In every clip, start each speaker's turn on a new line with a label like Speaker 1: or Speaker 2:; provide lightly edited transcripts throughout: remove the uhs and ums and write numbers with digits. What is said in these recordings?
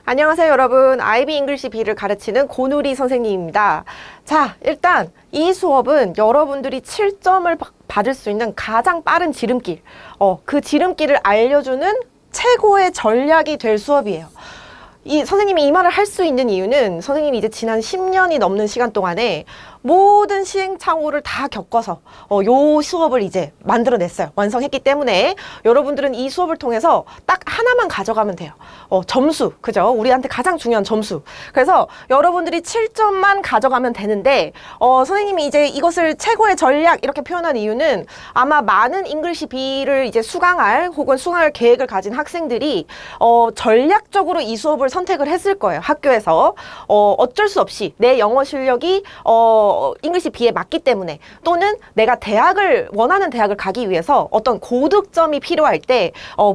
Speaker 1: 안녕하세요, 여러분. IB 잉글리시 B를 가르치는 고누리 선생님입니다. 자, 일단 이 수업은 여러분들이 7점을 받을 수 있는 가장 빠른 지름길, 그 지름길을 알려주는 최고의 전략이 될 수업이에요. 선생님이 이 말을 할 수 있는 이유는 선생님이 이제 지난 10년이 넘는 시간 동안에 모든 시행착오를 다 겪어서 요 수업을 이제 만들어냈어요. 완성했기 때문에 여러분들은 이 수업을 통해서 딱 하나만 가져가면 돼요. 점수, 그죠? 우리한테 가장 중요한 점수. 그래서 여러분들이 7점만 가져가면 되는데 선생님이 이제 이것을 최고의 전략 이렇게 표현한 이유는 아마 많은 잉글리시 B를 이제 수강할 혹은 수강할 계획을 가진 학생들이 전략적으로 이 수업을 선택을 했을 거예요. 학교에서 어쩔 수 없이 내 영어 실력이 잉글리시 B에 맞기 때문에 또는 내가 원하는 대학을 가기 위해서 어떤 고득점이 필요할 때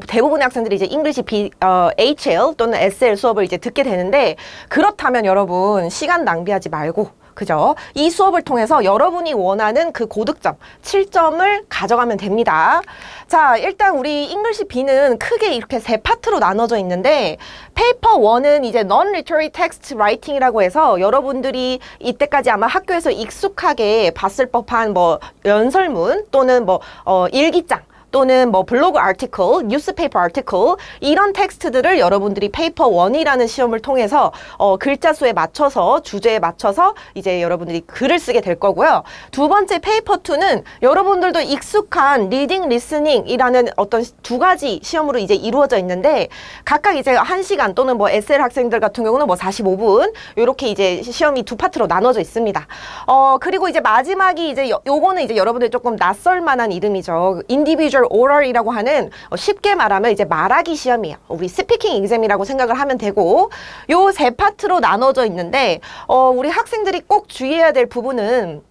Speaker 1: 대부분의 학생들이 이제 잉글리시 B, HL 또는 SL 수업을 이제 듣게 되는데 그렇다면 여러분 시간 낭비하지 말고 그죠? 이 수업을 통해서 여러분이 원하는 그 고득점 7점을 가져가면 됩니다. 자, 일단 우리 잉글리시 B는 크게 이렇게 세 파트로 나눠져 있는데 페이퍼 1은 이제 Non-Literary Text Writing이라고 해서 여러분들이 이때까지 아마 학교에서 익숙하게 봤을 법한 뭐 연설문 또는 뭐 일기장 또는 뭐 블로그 아티클, 뉴스페이퍼 아티클 이런 텍스트들을 여러분들이 페이퍼 1이라는 시험을 통해서 글자 수에 맞춰서 주제에 맞춰서 이제 여러분들이 글을 쓰게 될 거고요. 두 번째 페이퍼 2는 여러분들도 익숙한 리딩, 리스닝이라는 어떤 두 가지 시험으로 이제 이루어져 있는데 각각 이제 1시간 또는 뭐 SL 학생들 같은 경우는 뭐 45분 이렇게 이제 시험이 두 파트로 나눠져 있습니다. 그리고 이제 마지막이 이제 요거는 이제 여러분들 조금 낯설 만한 이름이죠. Individual oral이라고 하는 쉽게 말하면 이제 말하기 시험이에요. 우리 스피킹 exam이라고 생각을 하면 되고 요 세 파트로 나눠져 있는데 우리 학생들이 꼭 주의해야 될 부분은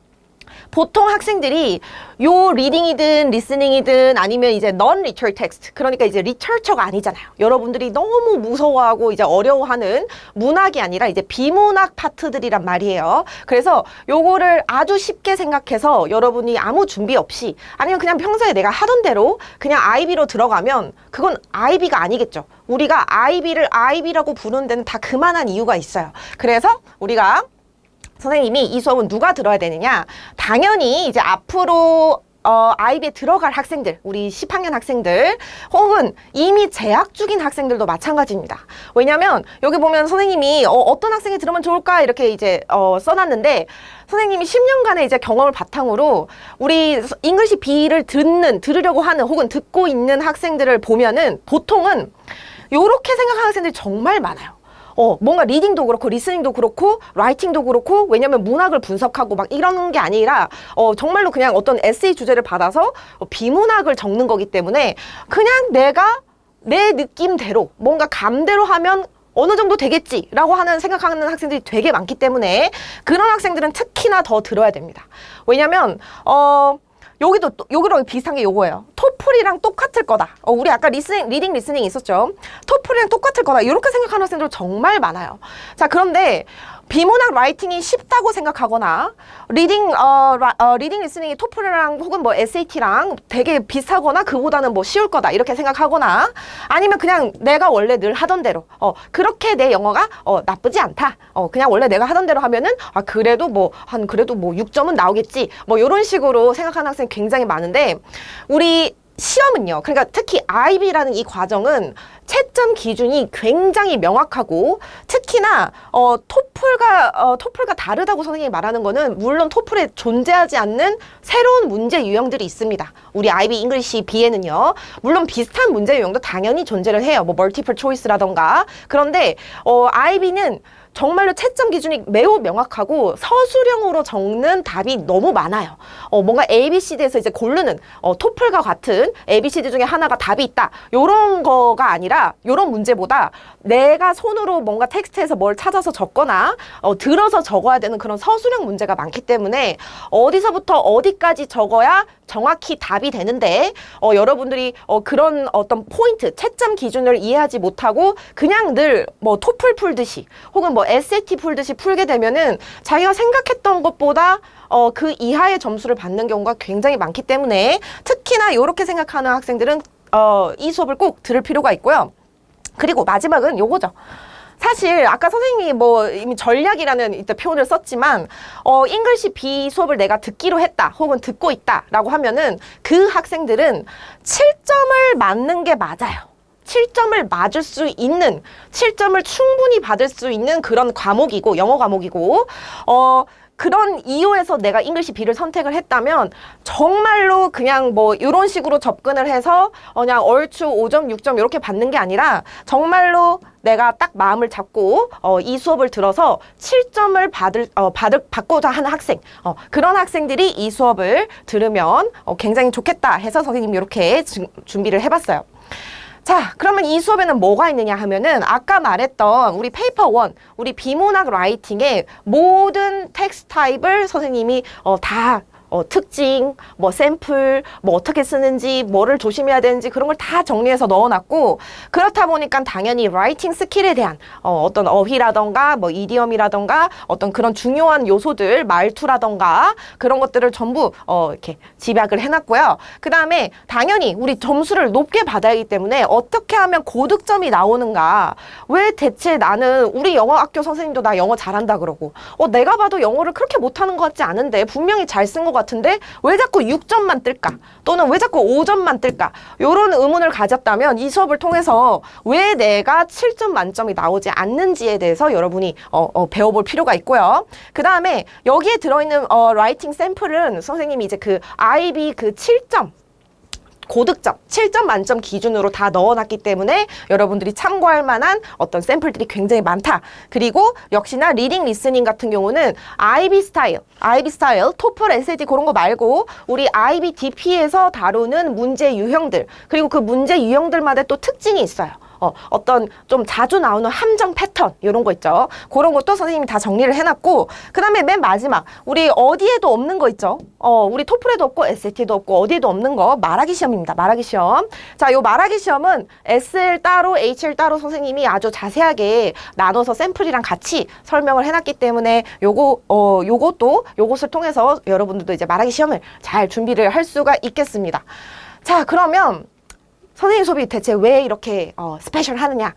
Speaker 1: 보통 학생들이 요 리딩이든 리스닝이든 아니면 이제 non-literary text 그러니까 이제 리터처가 아니잖아요. 여러분들이 너무 무서워하고 이제 어려워하는 문학이 아니라 이제 비문학 파트들이란 말이에요. 그래서 요거를 아주 쉽게 생각해서 여러분이 아무 준비 없이 아니면 그냥 평소에 내가 하던 대로 그냥 IB로 들어가면 그건 IB가 아니겠죠. 우리가 IB를 IB라고 부르는 데는 다 그만한 이유가 있어요. 그래서 우리가 선생님이 이 수업은 누가 들어야 되느냐? 당연히 이제 앞으로 IB에 들어갈 학생들, 우리 10학년 학생들 혹은 이미 재학 중인 학생들도 마찬가지입니다. 왜냐면 여기 보면 선생님이 어떤 학생이 들으면 좋을까 이렇게 이제 써놨는데 선생님이 10년간의 이제 경험을 바탕으로 우리 잉글리시 B를 들으려고 하는 혹은 듣고 있는 학생들을 보면은 보통은 요렇게 생각하는 학생들이 정말 많아요. 뭔가 리딩도 그렇고 리스닝도 그렇고 라이팅도 그렇고 왜냐면 문학을 분석하고 막 이러는 게 아니라 정말로 그냥 어떤 에세이 주제를 받아서 비문학을 적는 거기 때문에 그냥 내가 내 느낌대로 뭔가 감대로 하면 어느 정도 되겠지라고 생각하는 학생들이 되게 많기 때문에 그런 학생들은 특히나 더 들어야 됩니다. 왜냐면 여기로 비슷한 게 요거예요. 토플이랑 똑같을 거다. 우리 아까 리딩, 리스닝 있었죠? 토플이랑 똑같을 거다. 이렇게 생각하는 학생들 정말 많아요. 자, 그런데 비문학 라이팅이 쉽다고 생각하거나 리딩, 리스닝이 토플이랑 혹은 뭐 SAT랑 되게 비슷하거나 그보다는 뭐 쉬울 거다. 이렇게 생각하거나 아니면 그냥 내가 원래 늘 하던 대로 그렇게 내 영어가 나쁘지 않다. 그냥 원래 내가 하던 대로 하면은 그래도 뭐 6점은 나오겠지. 뭐 이런 식으로 생각하는 학생이 굉장히 많은데 우리 시험은요. 그러니까 특히 IB라는 이 과정은 채점 기준이 굉장히 명확하고 특히나 토플과 다르다고 선생님이 말하는 거는 물론 토플에 존재하지 않는 새로운 문제 유형들이 있습니다. 우리 IB 잉글리시 B에는요. 물론 비슷한 문제 유형도 당연히 존재를 해요. 뭐 멀티플 초이스라던가. 그런데 IB는 정말로 채점 기준이 매우 명확하고 서술형으로 적는 답이 너무 많아요. 뭔가 ABCD에서 이제 고르는 토플과 같은 ABCD 중에 하나가 답이 있다. 요런 거가 아니라 요런 문제보다 내가 손으로 뭔가 텍스트에서 뭘 찾아서 적거나 들어서 적어야 되는 그런 서술형 문제가 많기 때문에 어디서부터 어디까지 적어야 정확히 답이 되는데 여러분들이 그런 어떤 포인트, 채점 기준을 이해하지 못하고 그냥 늘 뭐 토플 풀듯이 혹은 뭐 SAT 풀듯이 풀게 되면은 자기가 생각했던 것보다 그 이하의 점수를 받는 경우가 굉장히 많기 때문에 특히나 이렇게 생각하는 학생들은 이 수업을 꼭 들을 필요가 있고요. 그리고 마지막은 요거죠. 사실 아까 선생님이 뭐 이미 전략이라는 일단 표현을 썼지만 잉글리시 B 수업을 내가 듣기로 했다 혹은 듣고 있다라고 하면은 그 학생들은 7점을 맞는 게 맞아요. 7점을 맞을 수 있는, 7점을 충분히 받을 수 있는 그런 과목이고, 영어 과목이고, 그런 이유에서 내가 잉글리시 B를 선택을 했다면 정말로 그냥 뭐 이런 식으로 접근을 해서 그냥 얼추 5점, 6점 이렇게 받는 게 아니라 정말로 내가 딱 마음을 잡고 이 수업을 들어서 7점을 받고자 하는 학생, 그런 학생들이 이 수업을 들으면 굉장히 좋겠다 해서 선생님이 이렇게 준비를 해봤어요. 자, 그러면 이 수업에는 뭐가 있느냐 하면은 아까 말했던 우리 페이퍼 1, 우리 비문학 라이팅의 모든 텍스트 타입을 선생님이 다 특징, 뭐 샘플, 뭐 어떻게 쓰는지, 뭐를 조심해야 되는지 그런 걸 다 정리해서 넣어놨고 그렇다 보니까 당연히 라이팅 스킬에 대한 어떤 어휘라던가 뭐 이디엄이라던가 어떤 그런 중요한 요소들, 말투라던가 그런 것들을 전부 이렇게 집약을 해놨고요. 그 다음에 당연히 우리 점수를 높게 받아야 하기 때문에 어떻게 하면 고득점이 나오는가? 왜 대체 나는 우리 영어 학교 선생님도 나 영어 잘한다 그러고 내가 봐도 영어를 그렇게 못하는 것 같지 않은데 분명히 잘 쓴 것 같은데 왜 자꾸 6점만 뜰까? 또는 왜 자꾸 5점만 뜰까? 이런 의문을 가졌다면 이 수업을 통해서 왜 내가 7점 만점이 나오지 않는지에 대해서 여러분이 배워볼 필요가 있고요. 그 다음에 여기에 들어있는 라이팅 샘플은 선생님이 이제 그 IB 그 7점 고득점, 7점 만점 기준으로 다 넣어놨기 때문에 여러분들이 참고할 만한 어떤 샘플들이 굉장히 많다. 그리고 역시나 리딩, 리스닝 같은 경우는 IB 스타일, 토플, SAT 그런 거 말고 우리 IB DP에서 다루는 문제 유형들, 그리고 그 문제 유형들마다 또 특징이 있어요. 어떤 좀 자주 나오는 함정 패턴 이런 거 있죠. 그런 것도 선생님이 다 정리를 해놨고 그 다음에 맨 마지막 우리 어디에도 없는 거 있죠. 우리 토플에도 없고 SAT도 없고 어디에도 없는 거 말하기 시험입니다. 말하기 시험. 자, 요 말하기 시험은 SL 따로 HL 따로 선생님이 아주 자세하게 나눠서 샘플이랑 같이 설명을 해놨기 때문에 요것을 통해서 여러분들도 이제 말하기 시험을 잘 준비를 할 수가 있겠습니다. 자, 그러면 선생님 수업이 대체 왜 이렇게 스페셜 하느냐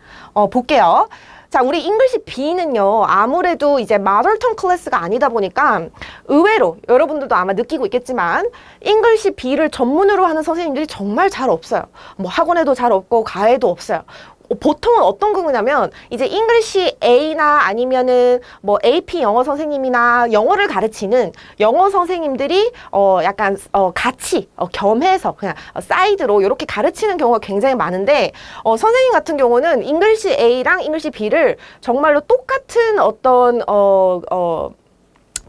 Speaker 1: 볼게요. 자, 우리 잉글리시 B는요 아무래도 이제 마더텅 클래스가 아니다 보니까 의외로 여러분들도 아마 느끼고 있겠지만 잉글리시 B를 전문으로 하는 선생님들이 정말 잘 없어요. 뭐 학원에도 잘 없고 과외도 없어요. 보통은 어떤 거냐면 이제 잉글리시 A나 아니면은 뭐 AP 영어 선생님이나 영어를 가르치는 영어 선생님들이 약간 같이 겸해서 그냥 사이드로 이렇게 가르치는 경우가 굉장히 많은데 선생님 같은 경우는 잉글리시 A랑 잉글리시 B를 정말로 똑같은 어떤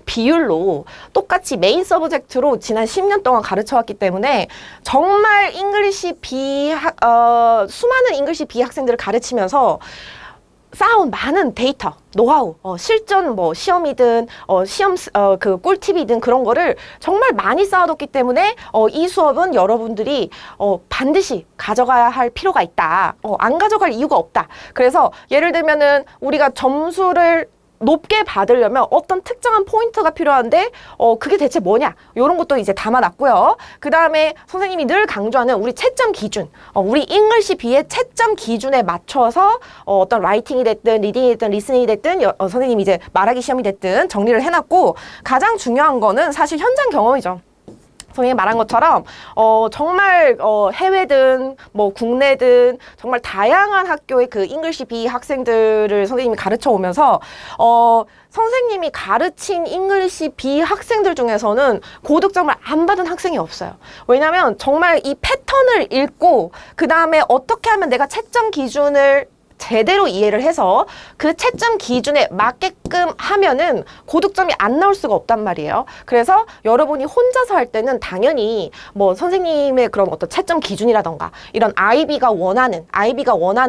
Speaker 1: 비율로 똑같이 메인 서브젝트로 지난 10년 동안 가르쳐왔기 때문에 정말 잉글리시 B 수많은 잉글리시 B 학생들을 가르치면서 쌓아온 많은 데이터, 노하우, 실전 뭐 시험이든 시험 그 꿀팁이든 그런 거를 정말 많이 쌓아뒀기 때문에 이 수업은 여러분들이 반드시 가져가야 할 필요가 있다. 안 가져갈 이유가 없다. 그래서 예를 들면은 우리가 점수를 높게 받으려면 어떤 특정한 포인트가 필요한데 그게 대체 뭐냐 이런 것도 이제 담아놨고요. 그 다음에 선생님이 늘 강조하는 우리 채점 기준, 우리 잉글리시 B의 채점 기준에 맞춰서 어떤 라이팅이 됐든 리딩이 됐든 리스닝이 됐든 선생님이 이제 말하기 시험이 됐든 정리를 해놨고 가장 중요한 거는 사실 현장 경험이죠. 선생님이 말한 것처럼 정말 해외든 뭐 국내든 정말 다양한 학교의 그 잉글리시 B 학생들을 선생님이 가르쳐 오면서 선생님이 가르친 잉글리시 B 학생들 중에서는 고득점을 안 받은 학생이 없어요. 왜냐하면 정말 이 패턴을 읽고 그 다음에 어떻게 하면 내가 채점 기준을 제대로 이해를 해서 그 채점 기준에 맞게끔 하면은 고득점이 안 나올 수가 없단 말이에요. 그래서 여러분이 혼자서 할 때는 당연히 뭐 선생님의 그런 어떤 채점 기준이라던가 이런 IB가 원하는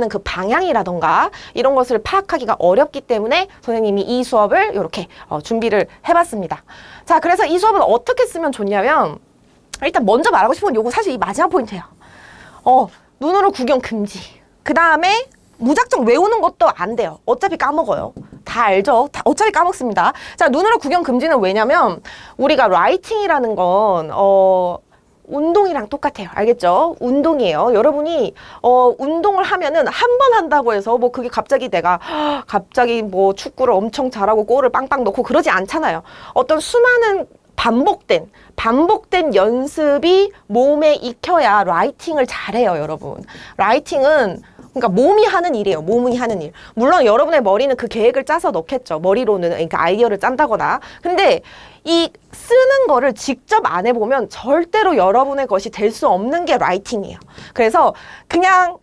Speaker 1: 그 방향이라던가 이런 것을 파악하기가 어렵기 때문에 선생님이 이 수업을 이렇게 준비를 해봤습니다. 자, 그래서 이 수업은 어떻게 쓰면 좋냐면 일단 먼저 말하고 싶은 건 요거 사실 이 마지막 포인트예요. 눈으로 구경 금지. 그 다음에 무작정 외우는 것도 안 돼요. 어차피 까먹어요. 다 알죠? 어차피 까먹습니다. 자, 눈으로 구경 금지는 왜냐면 우리가 라이팅이라는 건 운동이랑 똑같아요. 알겠죠? 운동이에요. 여러분이 운동을 하면은 한 번 한다고 해서 뭐 그게 갑자기 내가 갑자기 뭐 축구를 엄청 잘하고 골을 빵빵 넣고 그러지 않잖아요. 어떤 수많은 반복된 연습이 몸에 익혀야 라이팅을 잘해요, 여러분. 라이팅은 그러니까 몸이 하는 일이에요. 몸이 하는 일. 물론 여러분의 머리는 그 계획을 짜서 넣겠죠. 머리로는 그러니까 아이디어를 짠다거나. 근데 이 쓰는 거를 직접 안 해보면 절대로 여러분의 것이 될 수 없는 게 라이팅이에요. 그래서 그냥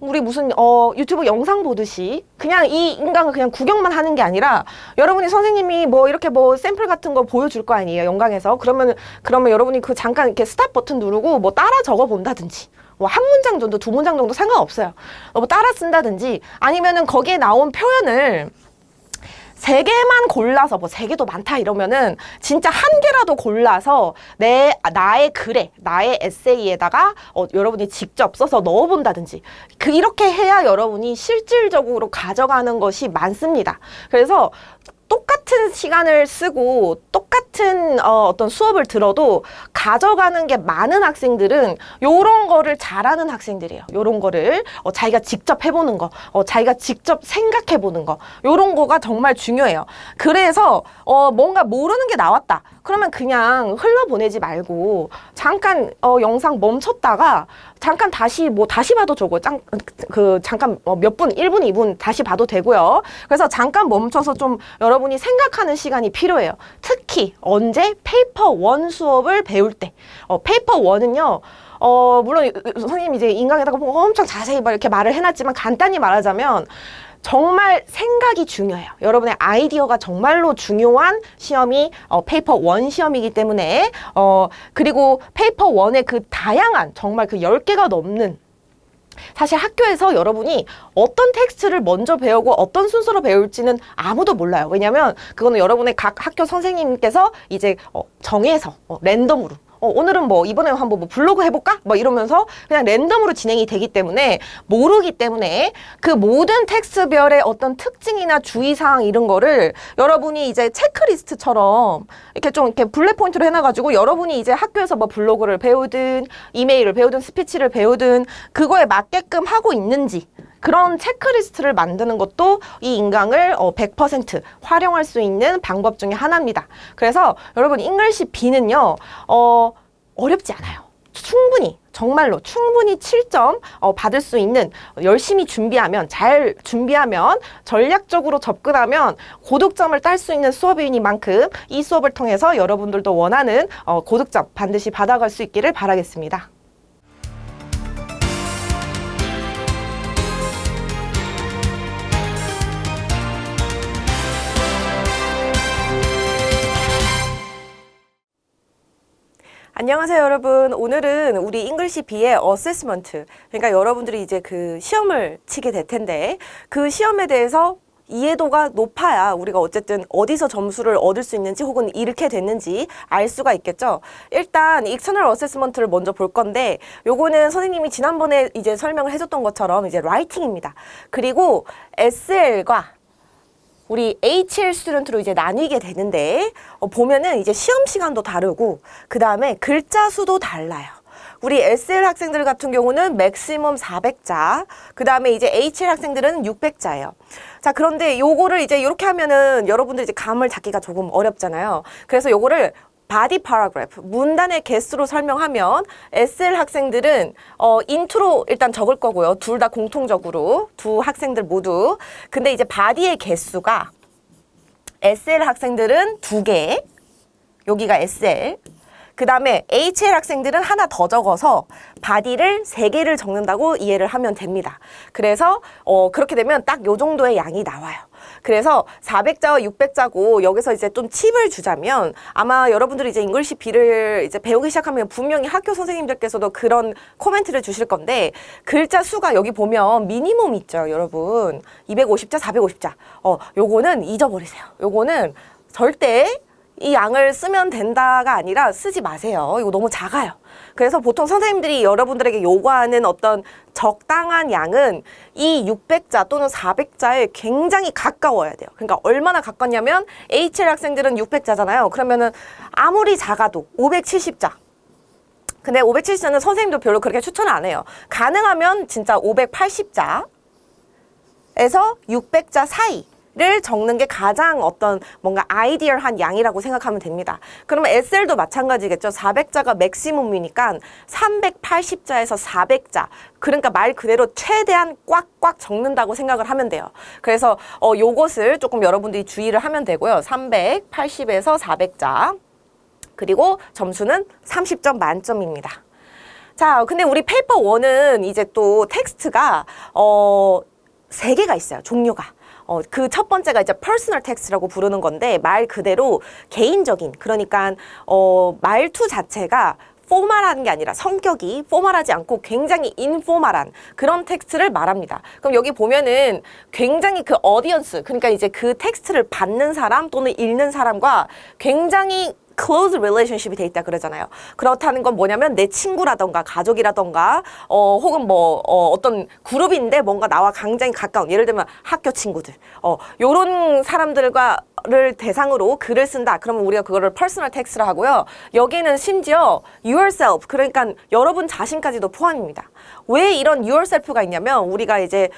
Speaker 1: 우리 무슨 유튜브 영상 보듯이 그냥 이 인강을 그냥 구경만 하는 게 아니라 여러분이 선생님이 뭐 이렇게 뭐 샘플 같은 거 보여줄 거 아니에요, 영광에서. 그러면 여러분이 그 잠깐 이렇게 스탑 버튼 누르고 뭐 따라 적어 본다든지 뭐 한 문장 정도, 두 문장 정도 상관없어요. 뭐 따라 쓴다든지 아니면은 거기에 나온 표현을 3개만 골라서 뭐 3개도 많다 이러면은 진짜 1개라도 골라서 나의 글에, 나의 에세이에다가 여러분이 직접 써서 넣어본다든지 이렇게 해야 여러분이 실질적으로 가져가는 것이 많습니다. 그래서 똑같은 시간을 쓰고 똑같은 어떤 수업을 들어도 가져가는 게 많은 학생들은 요런 거를 잘하는 학생들이에요. 요런 거를 자기가 직접 해보는 거, 자기가 직접 생각해보는 거, 요런 거가 정말 중요해요. 그래서 뭔가 모르는 게 나왔다. 그러면 그냥 흘러보내지 말고 잠깐 영상 멈췄다가 잠깐 다시 봐도 좋고 잠깐 몇 분, 1분, 2분 다시 봐도 되고요. 그래서 잠깐 멈춰서 좀 여러분이 생각하는 시간이 필요해요. 특히 언제? 페이퍼 1 수업을 배울 때. 페이퍼 1은요. 물론 선생님이 이제 인강에다가 엄청 자세히 이렇게 말을 해놨지만 간단히 말하자면 정말 생각이 중요해요. 여러분의 아이디어가 정말로 중요한 시험이 페이퍼 1 시험이기 때문에 그리고 페이퍼 1의 그 다양한 정말 그 10개가 넘는 사실 학교에서 여러분이 어떤 텍스트를 먼저 배우고 어떤 순서로 배울지는 아무도 몰라요. 왜냐하면 그거는 여러분의 각 학교 선생님께서 이제 정해서 랜덤으로 오늘은 뭐 이번에 한번 뭐 블로그 해볼까? 뭐 이러면서 그냥 랜덤으로 진행이 되기 때문에 모르기 때문에 그 모든 텍스트별의 어떤 특징이나 주의사항 이런 거를 여러분이 이제 체크리스트처럼 이렇게 좀 이렇게 블랙 포인트로 해놔가지고 여러분이 이제 학교에서 뭐 블로그를 배우든 이메일을 배우든 스피치를 배우든 그거에 맞게끔 하고 있는지 그런 체크리스트를 만드는 것도 이 인강을 100% 활용할 수 있는 방법 중에 하나입니다. 그래서 여러분 잉글리시 B는요 어렵지 않아요. 정말로 충분히 7점 받을 수 있는 열심히 준비하면 잘 준비하면 전략적으로 접근하면 고득점을 딸 수 있는 수업이니만큼 이 수업을 통해서 여러분들도 원하는 고득점 반드시 받아갈 수 있기를 바라겠습니다. 안녕하세요, 여러분. 오늘은 우리 잉글리시 B의 어세스먼트, 그러니까 여러분들이 이제 그 시험을 치게 될 텐데 그 시험에 대해서 이해도가 높아야 우리가 어쨌든 어디서 점수를 얻을 수 있는지 혹은 이렇게 됐는지 알 수가 있겠죠. 일단 익스터널 어세스먼트를 먼저 볼 건데 요거는 선생님이 지난번에 이제 설명을 해줬던 것처럼 이제 라이팅입니다. 그리고 SL과 우리 HL 스튜던트로 이제 나뉘게 되는데 보면은 이제 시험 시간도 다르고 그 다음에 글자 수도 달라요. 우리 SL 학생들 같은 경우는 맥시멈 400자, 그 다음에 이제 HL 학생들은 600자예요. 자, 그런데 요거를 이제 이렇게 하면은 여러분들 이제 감을 잡기가 조금 어렵잖아요. 그래서 요거를 바디 파라그래프, 문단의 개수로 설명하면 SL 학생들은 인트로 일단 적을 거고요. 둘 다 공통적으로 두 학생들 모두. 근데 이제 바디의 개수가 SL 학생들은 2개, 여기가 SL. 그 다음에 HL 학생들은 하나 더 적어서 바디를 3개를 적는다고 이해를 하면 됩니다. 그래서 그렇게 되면 딱 요 정도의 양이 나와요. 그래서 400자와 600자고 여기서 이제 좀 팁을 주자면 아마 여러분들이 이제 잉글리시 B를 이제 배우기 시작하면 분명히 학교 선생님들께서도 그런 코멘트를 주실 건데 글자 수가 여기 보면 미니멈 있죠, 여러분. 250자, 450자. 요거는 잊어버리세요. 요거는 절대 이 양을 쓰면 된다가 아니라 쓰지 마세요. 이거 너무 작아요. 그래서 보통 선생님들이 여러분들에게 요구하는 어떤 적당한 양은 이 600자 또는 400자에 굉장히 가까워야 돼요. 그러니까 얼마나 가깝냐면 HL 학생들은 600자잖아요. 그러면은 아무리 작아도 570자 근데 570자는 선생님도 별로 그렇게 추천을 안 해요. 가능하면 진짜 580자에서 600자 사이를 적는 게 가장 어떤 뭔가 아이디얼한 양이라고 생각하면 됩니다. 그러면 SL도 마찬가지겠죠. 400자가 맥시멈이니까 380자에서 400자. 그러니까 말 그대로 최대한 꽉꽉 적는다고 생각을 하면 돼요. 그래서 요것을 조금 여러분들이 주의를 하면 되고요. 380에서 400자. 그리고 점수는 30점 만점입니다. 자, 근데 우리 페이퍼 1은 이제 또 텍스트가 3개가 있어요. 종류가. 그 첫 번째가 이제 퍼스널 텍스트라고 부르는 건데 말 그대로 개인적인, 그러니까 말투 자체가 포멀한 게 아니라 성격이 포멀하지 않고 굉장히 인포멀한 그런 텍스트를 말합니다. 그럼 여기 보면은 굉장히 그 어디언스, 그러니까 이제 그 텍스트를 받는 사람 또는 읽는 사람과 굉장히 close relationship이 돼 있다 그러잖아요. 그렇다는 건 뭐냐면 내 친구라던가 가족이라던가 혹은 뭐 어떤 그룹인데 뭔가 나와 굉장히 가까운, 예를 들면 학교 친구들 요런 사람들과를 대상으로 글을 쓴다. 그러면 우리가 그거를 personal text라 하고요. 여기는 심지어 yourself, 그러니까 여러분 자신까지도 포함입니다. 왜 이런 yourself가 있냐면 우리가 이제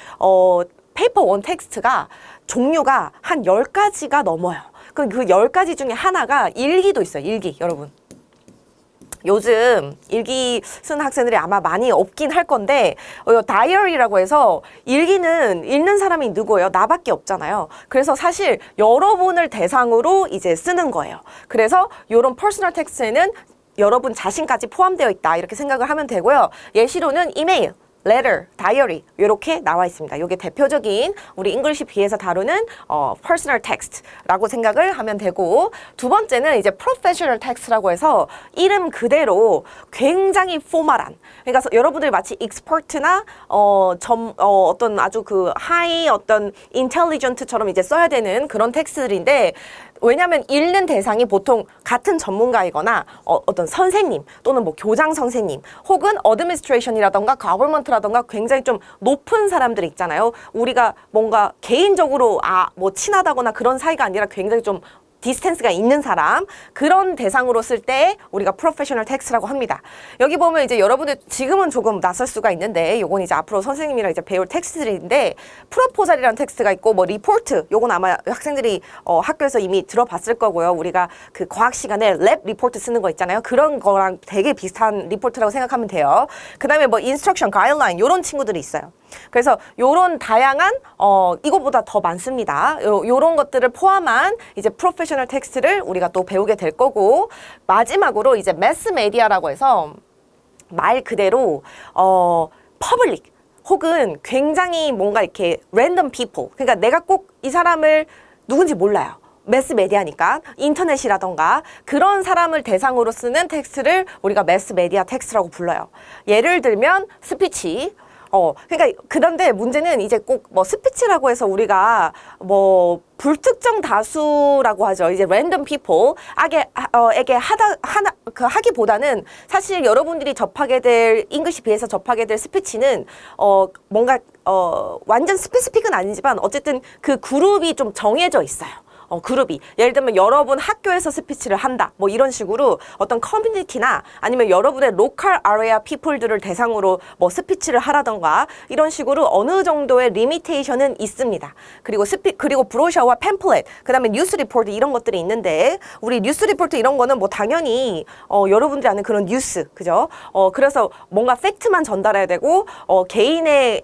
Speaker 1: 페이퍼 1 텍스트가 종류가 한 10가지가 넘어요. 그 10가지 중에 하나가 일기도 있어요. 일기, 여러분. 요즘 일기 쓰는 학생들이 아마 많이 없긴 할 건데 다이어리라고 해서 일기는 읽는 사람이 누구예요? 나밖에 없잖아요. 그래서 사실 여러분을 대상으로 이제 쓰는 거예요. 그래서 요런 퍼스널 텍스트에는 여러분 자신까지 포함되어 있다 이렇게 생각을 하면 되고요. 예시로는 이메일, letter, diary 이렇게 나와 있습니다. 이게 대표적인 우리 잉글리시 B에서 다루는 personal text라고 생각을 하면 되고, 두 번째는 이제 professional text라고 해서 이름 그대로 굉장히 포멀한, 그러니까 여러분들이 마치 expert나 어떤 아주 그 high 어떤 intelligent처럼 이제 써야 되는 그런 텍스트들인데, 왜냐하면 읽는 대상이 보통 같은 전문가이거나 어떤 선생님 또는 뭐 교장 선생님 혹은 administration이라던가 government라던가 굉장히 좀 높은 사람들 있잖아요. 우리가 뭔가 개인적으로 뭐 친하다거나 그런 사이가 아니라 굉장히 좀 디스텐스가 있는 사람, 그런 대상으로 쓸 때 우리가 프로페셔널 텍스트라고 합니다. 여기 보면 이제 여러분들 지금은 조금 낯설 수가 있는데 요건 이제 앞으로 선생님이랑 이제 배울 텍스트들인데, 프로포잘이라는 텍스트가 있고 뭐 리포트, 요건 아마 학생들이 학교에서 이미 들어봤을 거고요. 우리가 그 과학 시간에 랩 리포트 쓰는 거 있잖아요. 그런 거랑 되게 비슷한 리포트라고 생각하면 돼요. 그 다음에 뭐 인스트럭션, 가이드라인 요런 친구들이 있어요. 그래서 요런 다양한 이거보다 더 많습니다. 요런 것들을 포함한 이제 프로페셔널 텍스트를 우리가 또 배우게 될 거고, 마지막으로 이제 매스 메디아라고 해서 말 그대로 퍼블릭 혹은 굉장히 뭔가 이렇게 랜덤 피플, 그러니까 내가 꼭 이 사람을 누군지 몰라요. 매스 메디아니까 인터넷이라던가 그런 사람을 대상으로 쓰는 텍스트를 우리가 매스 메디아 텍스트라고 불러요. 예를 들면 스피치. 그러니까 그런데 문제는 이제 꼭 뭐 스피치라고 해서 우리가 뭐 불특정 다수라고 하죠. 이제 랜덤 피플에게 하기보다는 사실 여러분들이 접하게 될 잉글리시 B에서 접하게 될 스피치는 뭔가 완전 스페시픽은 아니지만 어쨌든 그 그룹이 좀 정해져 있어요. 그룹이. 예를 들면 여러분 학교에서 스피치를 한다. 뭐 이런 식으로 어떤 커뮤니티나 아니면 여러분의 로컬 아레아 피플들을 대상으로 뭐 스피치를 하라던가 이런 식으로 어느 정도의 리미테이션은 있습니다. 그리고 브로셔와 팸플렛, 그다음에 뉴스 리포트 이런 것들이 있는데, 우리 뉴스 리포트 이런 거는 뭐 당연히 여러분들이 아는 그런 뉴스, 그죠? 그래서 뭔가 팩트만 전달해야 되고 개인의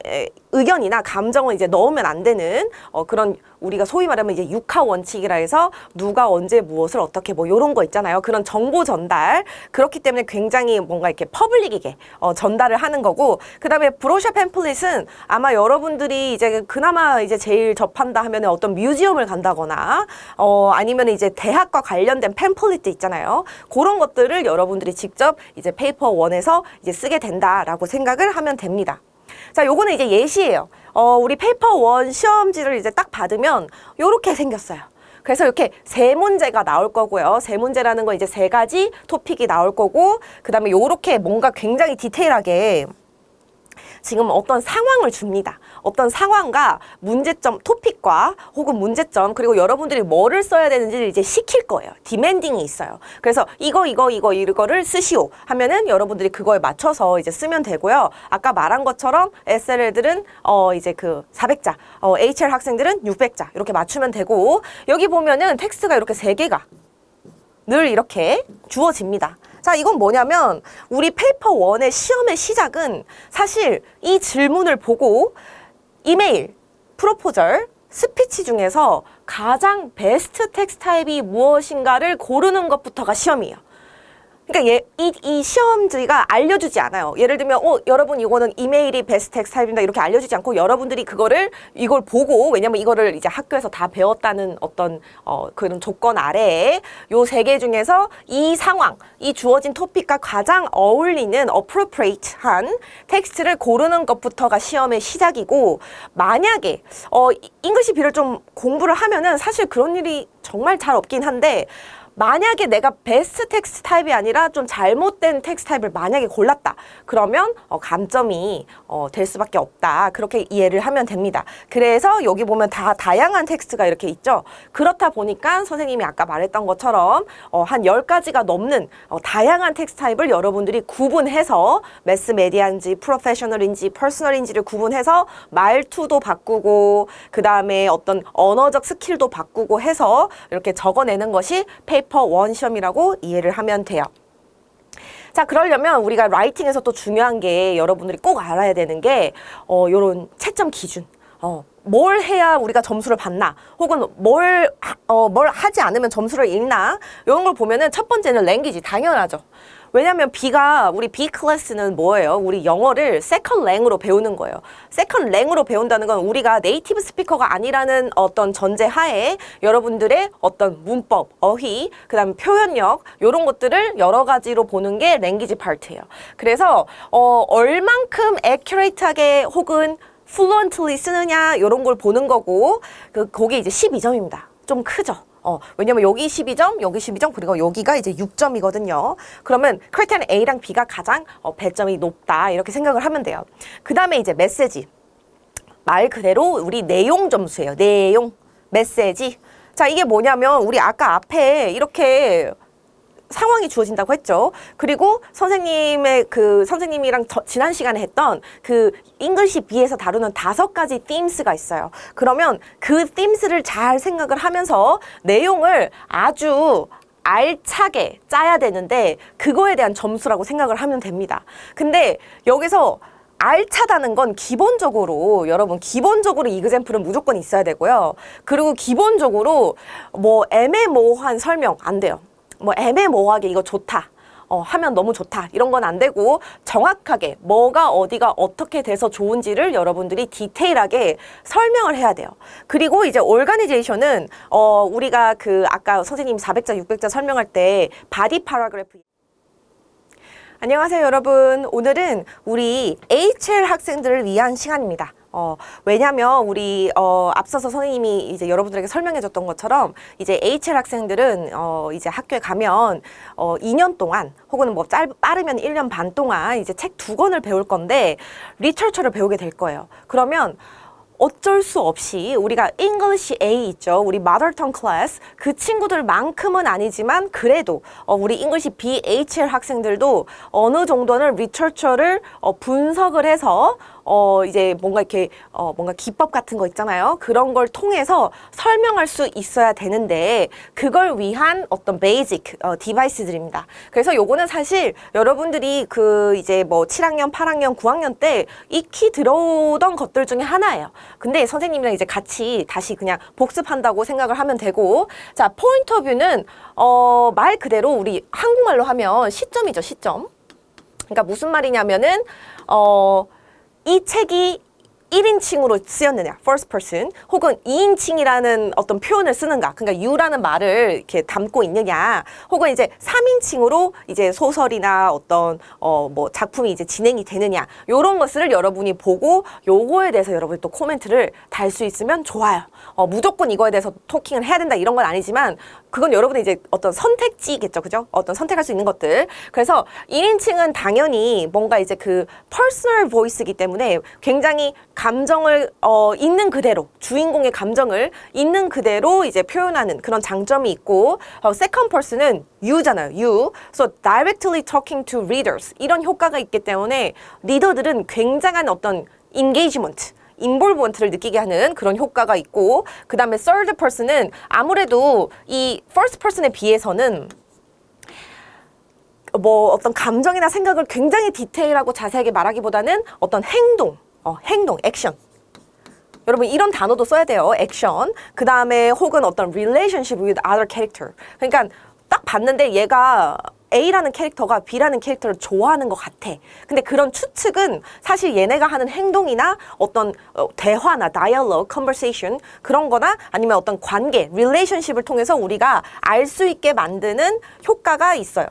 Speaker 1: 의견이나 감정을 이제 넣으면 안 되는 그런, 우리가 소위 말하면 이제 육하 원칙이라 해서 누가 언제 무엇을 어떻게 뭐 요런 거 있잖아요. 그런 정보 전달, 그렇기 때문에 굉장히 뭔가 이렇게 퍼블릭이게 전달을 하는 거고, 그다음에 브로셔 팸플릿은 아마 여러분들이 이제 그나마 이제 제일 접한다 하면은 어떤 뮤지엄을 간다거나 아니면 이제 대학과 관련된 팸플릿도 있잖아요. 그런 것들을 여러분들이 직접 이제 페이퍼 1에서 이제 쓰게 된다라고 생각을 하면 됩니다. 자, 요거는 이제 예시예요. 우리 페이퍼 1 시험지를 이제 딱 받으면 요렇게 생겼어요. 그래서 이렇게 세 문제가 나올 거고요. 세 문제라는 건 이제 3가지 토픽이 나올 거고, 그 다음에 요렇게 뭔가 굉장히 디테일하게 지금 어떤 상황을 줍니다. 어떤 상황과 문제점, 토픽과 혹은 문제점, 그리고 여러분들이 뭐를 써야 되는지를 이제 시킬 거예요. 디맨딩이 있어요. 그래서 이거를 쓰시오 하면은 여러분들이 그거에 맞춰서 이제 쓰면 되고요. 아까 말한 것처럼 SL들은 이제 그 400자, HL 학생들은 600자 이렇게 맞추면 되고, 여기 보면은 텍스트가 이렇게 3개가 늘 이렇게 주어집니다. 자, 이건 뭐냐면 우리 페이퍼 1의 시험의 시작은 사실 이 질문을 보고 이메일, 프로포절, 스피치 중에서 가장 베스트 텍스트 타입이 무엇인가를 고르는 것부터가 시험이에요. 그러니까 이 시험지가 알려주지 않아요. 예를 들면 여러분 이거는 이메일이 베스트 텍스트 타입입니다 이렇게 알려주지 않고, 여러분들이 이걸 보고, 왜냐면 이거를 이제 학교에서 다 배웠다는 어떤 그런 조건 아래에 요 3개 중에서 이 상황, 이 주어진 토픽과 가장 어울리는 appropriate한 텍스트를 고르는 것부터가 시험의 시작이고, 만약에 잉글리시 B를 좀 공부를 하면은 사실 그런 일이 정말 잘 없긴 한데, 만약에 내가 베스트 텍스트 타입이 아니라 좀 잘못된 텍스트 타입을 만약에 골랐다. 그러면 감점이 될 수밖에 없다. 그렇게 이해를 하면 됩니다. 그래서 여기 보면 다 다양한 텍스트가 이렇게 있죠. 그렇다 보니까 선생님이 아까 말했던 것처럼 한 10가지가 넘는 다양한 텍스트 타입을 여러분들이 구분해서 매스메디아인지 프로페셔널인지 퍼스널인지를 구분해서 말투도 바꾸고, 그 다음에 어떤 언어적 스킬도 바꾸고 해서 이렇게 적어내는 것이 페이퍼 1 시험이라고 이해를 하면 돼요. 자, 그러려면 우리가 라이팅에서 또 중요한 게 여러분들이 꼭 알아야 되는 게 요런 채점 기준. 뭘 해야 우리가 점수를 받나, 혹은 뭘 하지 않으면 점수를 잃나, 이런 걸 보면은 첫 번째는 랭귀지, 당연하죠. 왜냐면 우리 B 클래스는 뭐예요? 우리 영어를 세컨 랭으로 배우는 거예요. 세컨 랭으로 배운다는 건 우리가 네이티브 스피커가 아니라는 어떤 전제 하에 여러분들의 어떤 문법, 어휘, 그 다음에 표현력, 이런 것들을 여러 가지로 보는 게 랭귀지 파트예요. 그래서 얼만큼 액큐레이트하게 혹은 fluently 쓰느냐, 이런 걸 보는 거고, 그게 이제 12점입니다. 좀 크죠? 왜냐면 여기 12점, 여기 12점, 그리고 여기가 이제 6점이거든요. 그러면 크리테리언 A랑 B가 가장 배점이 높다, 이렇게 생각을 하면 돼요. 그 다음에 이제 메시지. 말 그대로 우리 내용 점수예요. 내용, 메시지. 자, 이게 뭐냐면 우리 아까 앞에 이렇게 상황이 주어진다고 했죠. 그리고 선생님이랑 지난 시간에 했던 그 잉글리시 B에서 다루는 5가지 themes가 있어요. 그러면 그 themes를 잘 생각을 하면서 내용을 아주 알차게 짜야 되는데, 그거에 대한 점수라고 생각을 하면 됩니다. 근데 여기서 알차다는 건 기본적으로 이그젬플은 무조건 있어야 되고요. 그리고 기본적으로 애매모호한 설명 안 돼요. 애매모호하게 이거 좋다, 하면 너무 좋다, 이런 건 안 되고, 정확하게 뭐가 어디가 어떻게 돼서 좋은지를 여러분들이 디테일하게 설명을 해야 돼요. 그리고 이제 오르가니제이션은 우리가 아까 선생님 400자, 600자 설명할 때 바디 파라그래프. 안녕하세요, 여러분. 오늘은 우리 HL 학생들을 위한 시간입니다. 왜냐면 우리 앞서서 선생님이 이제 여러분들에게 설명해 줬던 것처럼, 이제 HL 학생들은 이제 학교에 가면 2년 동안 혹은 빠르면 1년 반 동안 이제 책 2권을 배울 건데, 리터처를 배우게 될 거예요. 그러면 어쩔 수 없이 우리가 English A 있죠. 우리 Mother Tongue Class, 그 친구들만큼은 아니지만 그래도 우리 English B, HL 학생들도 어느 정도는 리터처를 분석을 해서 이제 뭔가 기법 같은 거 있잖아요. 그런 걸 통해서 설명할 수 있어야 되는데, 그걸 위한 어떤 베이직 디바이스들입니다. 그래서 요거는 사실 여러분들이 이제 7학년, 8학년, 9학년 때 익히 들어오던 것들 중에 하나예요. 근데 선생님이랑 이제 같이 다시 그냥 복습한다고 생각을 하면 되고, 자, 포인트 오브 뷰는 말 그대로 우리 한국말로 하면 시점이죠, 시점. 그러니까 무슨 말이냐면은 이 책이 1인칭으로 쓰였느냐, first person, 혹은 2인칭이라는 어떤 표현을 쓰는가, 그러니까 you라는 말을 이렇게 담고 있느냐, 혹은 이제 3인칭으로 이제 소설이나 어떤 뭐 작품이 이제 진행이 되느냐, 요런 것을 여러분이 보고 요거에 대해서 여러분이 또 코멘트를 달 수 있으면 좋아요. 무조건 이거에 대해서 토킹을 해야 된다 이런 건 아니지만 그건 여러분의 이제 어떤 선택지겠죠, 그죠? 어떤 선택할 수 있는 것들. 그래서 1인칭은 당연히 뭔가 이제 그 퍼스널 보이스이기 때문에 굉장히 감정을 있는 그대로, 주인공의 감정을 있는 그대로 이제 표현하는 그런 장점이 있고, second person은 you잖아요, you. So directly talking to readers 이런 효과가 있기 때문에 리더들은 굉장한 어떤 engagement, 인볼브먼트를 느끼게 하는 그런 효과가 있고, 그 다음에 third person은 아무래도 이 first person에 비해서는 뭐 어떤 감정이나 생각을 굉장히 디테일하고 자세하게 말하기보다는 어떤 행동, 액션. 여러분 이런 단어도 써야 돼요. 액션. 그 다음에 혹은 어떤 relationship with other character. 그러니까 딱 봤는데 얘가 A라는 캐릭터가 B라는 캐릭터를 좋아하는 것 같아. 근데 그런 추측은 사실 얘네가 하는 행동이나 어떤 대화나 dialogue, conversation 그런 거나 아니면 어떤 관계, relationship을 통해서 우리가 알 수 있게 만드는 효과가 있어요.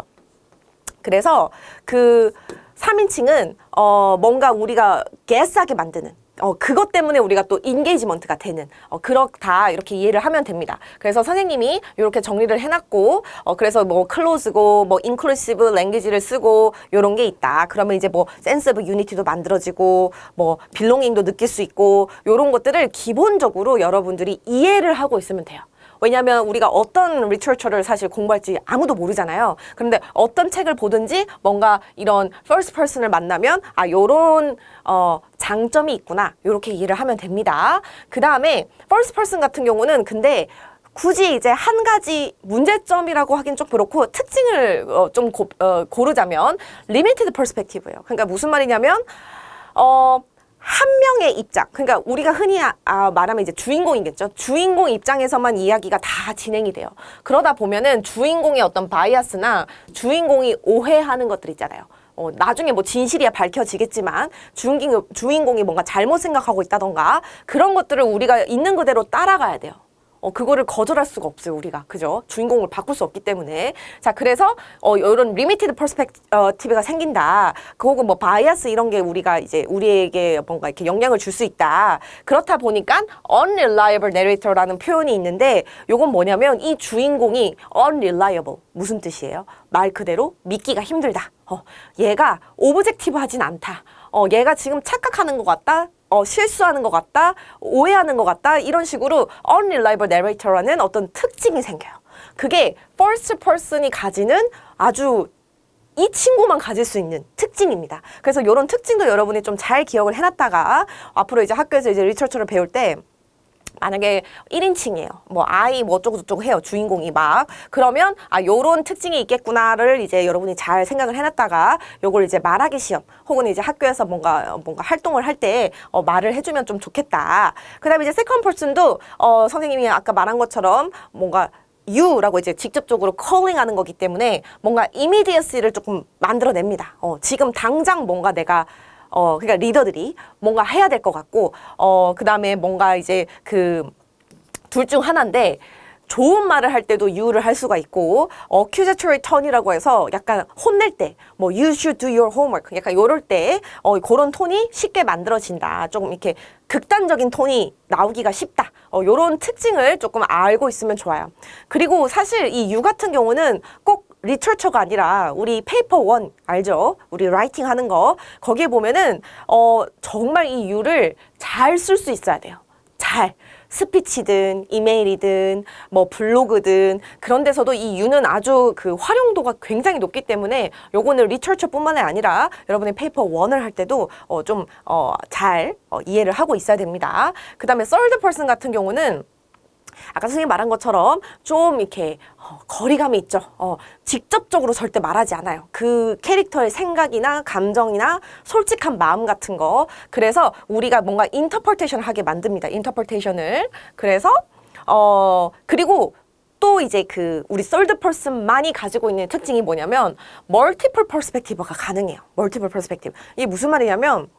Speaker 1: 그래서 그 3인칭은 뭔가 우리가 guess하게 만드는 그것 때문에 우리가 또 인게이지먼트가 되는 그렇다 이렇게 이해를 하면 됩니다. 그래서 선생님이 이렇게 정리를 해놨고 그래서 뭐 클로즈고 뭐 인클루시브 랭귀지를 쓰고 요런 게 있다. 그러면 이제 뭐 센스 오브 유니티도 만들어지고 뭐 빌롱잉도 느낄 수 있고 요런 것들을 기본적으로 여러분들이 이해를 하고 있으면 돼요. 왜냐하면 우리가 어떤 리터처를 사실 공부할지 아무도 모르잖아요. 그런데 어떤 책을 보든지 뭔가 이런 first person을 만나면 요런 장점이 있구나 요렇게 이해를 하면 됩니다. 그 다음에 first person 같은 경우는 근데 굳이 이제 한 가지 문제점이라고 하긴 좀 그렇고 특징을 좀 고르자면 limited perspective예요. 그러니까 무슨 말이냐면 한 명의 입장, 그러니까 우리가 흔히 말하면 이제 주인공이겠죠. 주인공 입장에서만 이야기가 다 진행이 돼요. 그러다 보면은 주인공의 어떤 바이아스나 주인공이 오해하는 것들 있잖아요. 나중에 뭐 진실이야 밝혀지겠지만 주인공이 뭔가 잘못 생각하고 있다던가 그런 것들을 우리가 있는 그대로 따라가야 돼요. 그거를 거절할 수가 없어요, 우리가. 그죠? 주인공을 바꿀 수 없기 때문에. 자, 그래서, 이런 리미티드 퍼스펙티브가 생긴다. 혹은 뭐, 바이아스 이런 게 우리가 이제 우리에게 뭔가 이렇게 영향을 줄 수 있다. 그렇다 보니까, unreliable narrator라는 표현이 있는데, 요건 뭐냐면, 이 주인공이 unreliable. 무슨 뜻이에요? 말 그대로 믿기가 힘들다. 얘가 오브젝티브 하진 않다. 얘가 지금 착각하는 것 같다. 실수하는 것 같다, 오해하는 것 같다 이런 식으로 unreliable narrator라는 어떤 특징이 생겨요. 그게 first person이 가지는 아주 이 친구만 가질 수 있는 특징입니다. 그래서 이런 특징도 여러분이 좀 잘 기억을 해놨다가 앞으로 이제 학교에서 이제 리터처를 배울 때 만약에 1인칭이에요. 뭐 아이 뭐 어쩌고저쩌고 해요. 주인공이 막. 그러면 요런 특징이 있겠구나를 이제 여러분이 잘 생각을 해놨다가 요걸 이제 말하기 시험 혹은 이제 학교에서 뭔가 활동을 할 때 말을 해주면 좀 좋겠다. 그 다음에 이제 세컨드 퍼슨도 선생님이 아까 말한 것처럼 뭔가 you라고 이제 직접적으로 calling 하는 거기 때문에 뭔가 immediacy를 조금 만들어냅니다. 지금 당장 뭔가 내가 그러니까 리더들이 뭔가 해야 될 것 같고, 그 다음에 뭔가 이제 둘 중 하나인데, 좋은 말을 할 때도 you를 할 수가 있고, accusatory tone이라고 해서 약간 혼낼 때, 뭐, you should do your homework. 약간 요럴 때, 그런 톤이 쉽게 만들어진다. 조금 이렇게 극단적인 톤이 나오기가 쉽다. 요런 특징을 조금 알고 있으면 좋아요. 그리고 사실 이 you 같은 경우는 꼭 리터처가 아니라 우리 페이퍼 1 알죠? 우리 라이팅 하는 거 거기에 보면은 정말 이 you를 잘 쓸 수 있어야 돼요. 잘 스피치든 이메일이든 뭐 블로그든 그런 데서도 이 you는 아주 그 활용도가 굉장히 높기 때문에 요거는 리터처뿐만 아니라 여러분의 페이퍼 1을 할 때도 좀 잘 이해를 하고 있어야 됩니다. 그 다음에 third person 같은 경우는 아까 선생님이 말한 것처럼 좀 이렇게 거리감이 있죠. 직접적으로 절대 말하지 않아요. 그 캐릭터의 생각이나 감정이나 솔직한 마음 같은 거. 그래서 우리가 뭔가 인터프리테이션을 하게 만듭니다. 인터프리테이션을. 그래서 그리고 또 이제 우리 third person만이 가지고 있는 특징이 뭐냐면 multiple perspective가 가능해요. multiple perspective. 이게 무슨 말이냐면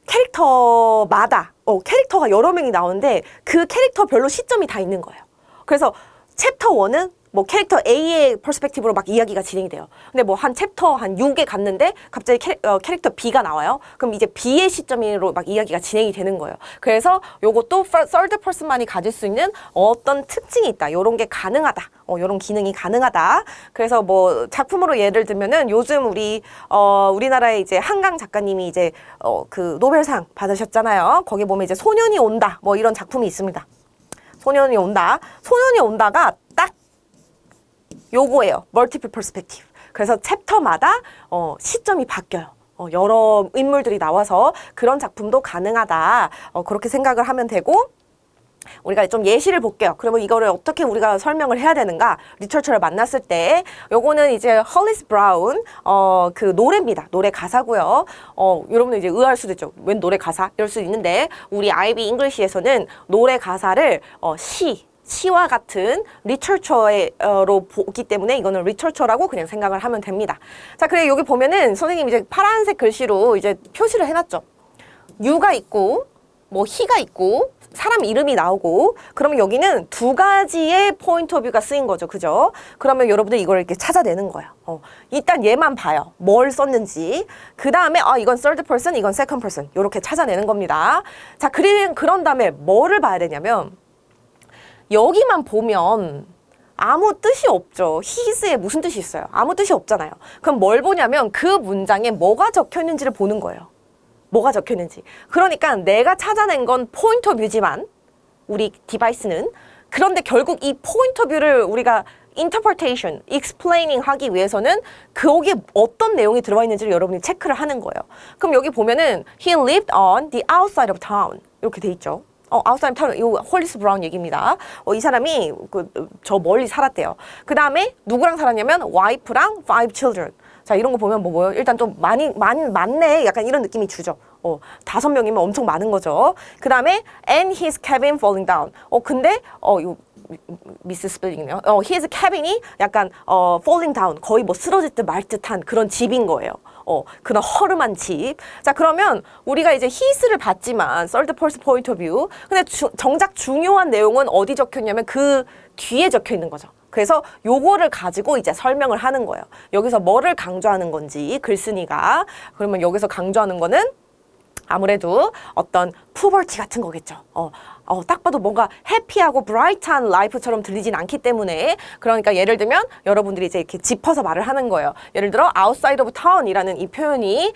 Speaker 1: 캐릭터마다 캐릭터가 여러 명이 나오는데 그 캐릭터별로 시점이 다 있는 거예요. 그래서 챕터 1은 뭐 캐릭터 A의 퍼스펙티브로 막 이야기가 진행이 돼요. 근데 뭐 한 챕터 한 6에 갔는데 갑자기 캐릭터 B가 나와요. 그럼 이제 B의 시점으로 막 이야기가 진행이 되는 거예요. 그래서 요것도 third person만이 가질 수 있는 어떤 특징이 있다. 요런 게 가능하다. 요런 기능이 가능하다. 그래서 뭐 작품으로 예를 들면은 요즘 우리나라의 이제 한강 작가님이 이제 그 노벨상 받으셨잖아요. 거기 보면 이제 소년이 온다. 뭐 이런 작품이 있습니다. 소년이 온다. 소년이 온다가 딱 요거예요. 멀티플 퍼스펙티브. 그래서 챕터마다 시점이 바뀌어요. 여러 인물들이 나와서 그런 작품도 가능하다. 그렇게 생각을 하면 되고, 우리가 좀 예시를 볼게요. 그러면 이거를 어떻게 우리가 설명을 해야 되는가? 리처처를 만났을 때 요거는 이제 홀리스 브라운 그 노래입니다. 노래 가사고요. 여러분들 이제 의아할 수도 있죠. 웬 노래 가사? 이럴 수도 있는데 우리 IB 잉글리시에서는 노래 가사를 시와 같은 리처처로 보기 때문에 이거는 리처처라고 그냥 생각을 하면 됩니다. 자, 그래 여기 보면은 선생님이 이제 파란색 글씨로 이제 표시를 해놨죠. 유가 있고 뭐 히가 있고 사람 이름이 나오고 그러면 여기는 두 가지의 포인트 오브 뷰가 쓰인 거죠. 그죠? 그러면 여러분들 이걸 이렇게 찾아내는 거예요. 일단 얘만 봐요. 뭘 썼는지. 그 다음에 이건 third person, 이건 second person. 이렇게 찾아내는 겁니다. 자, 그런 다음에 뭐를 봐야 되냐면 여기만 보면 아무 뜻이 없죠. his에 무슨 뜻이 있어요? 아무 뜻이 없잖아요. 그럼 뭘 보냐면 그 문장에 뭐가 적혀 있는지를 보는 거예요. 뭐가 적혀 있는지. 그러니까 내가 찾아낸 건 포인트 오브 뷰지만 우리 디바이스는 그런데 결국 이 포인트 오브 뷰를 우리가 interpretation, explaining 하기 위해서는 거기에 어떤 내용이 들어와 있는지를 여러분이 체크를 하는 거예요. 그럼 여기 보면은 he lived on the outside of town 이렇게 돼 있죠. outside of town, 이거 홀리스 브라운 얘기입니다. 이 사람이 저 멀리 살았대요. 그 다음에 누구랑 살았냐면 와이프랑 five children. 자, 이런 거 보면 뭐예요? 일단 좀 많네. 약간 이런 느낌이 주죠. 5명이면 엄청 많은 거죠. 그 다음에 and his cabin falling down. 근데 이거 미스 스펠링이네요. his cabin이 약간 falling down. 거의 뭐 쓰러질 듯 말 듯한 그런 집인 거예요. 그런 허름한 집. 자, 그러면 우리가 이제 his를 봤지만 third person point of view. 근데 정작 중요한 내용은 어디 적혀있냐면 그 뒤에 적혀 있는 거죠. 그래서 요거를 가지고 이제 설명을 하는 거예요. 여기서 뭐를 강조하는 건지 글쓴이가. 그러면 여기서 강조하는 거는 아무래도 어떤 푸버티 같은 거겠죠. 딱 봐도 뭔가 해피하고 브라이트한 라이프처럼 들리진 않기 때문에 그러니까 예를 들면 여러분들이 이제 이렇게 짚어서 말을 하는 거예요. 예를 들어 outside of town이라는 이 표현이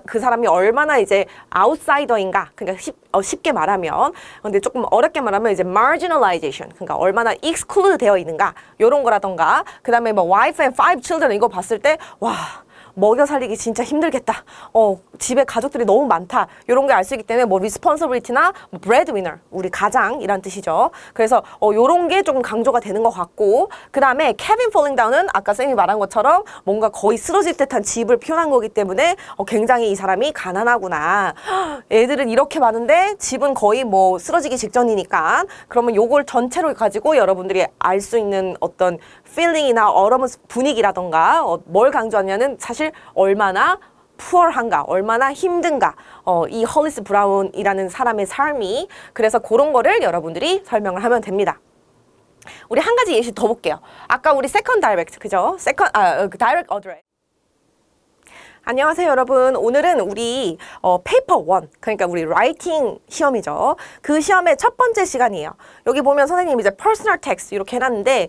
Speaker 1: 그 사람이 얼마나 이제 아웃사이더인가. 그러니까 쉽게 말하면 근데 조금 어렵게 말하면 이제 marginalization 그러니까 얼마나 exclude 되어 있는가 요런 거라던가 그다음에 뭐 wife and five children 이거 봤을 때 와 먹여 살리기 진짜 힘들겠다. 집에 가족들이 너무 많다. 이런 게 알 수 있기 때문에 뭐 responsibility나 뭐 breadwinner, 우리 가장이란 뜻이죠. 그래서 요런 게 조금 강조가 되는 것 같고 그 다음에 cabin falling down은 아까 쌤이 말한 것처럼 뭔가 거의 쓰러질 듯한 집을 표현한 거기 때문에 굉장히 이 사람이 가난하구나. 애들은 이렇게 많은데 집은 거의 뭐 쓰러지기 직전이니까 그러면 요걸 전체로 가지고 여러분들이 알 수 있는 어떤 feeling이나 분위기라던가 뭘 강조하냐는 사실 얼마나 푸어한가, 얼마나 힘든가 이 홀리스 브라운이라는 사람의 삶이 그래서 그런 거를 여러분들이 설명을 하면 됩니다. 우리 한 가지 예시 더 볼게요. 아까 우리 second direct, 그죠? direct address. 안녕하세요 여러분. 오늘은 우리 페이퍼 1 그러니까 우리 라이팅 시험이죠. 그 시험의 첫 번째 시간이에요. 여기 보면 선생님이 이제 personal text 이렇게 해놨는데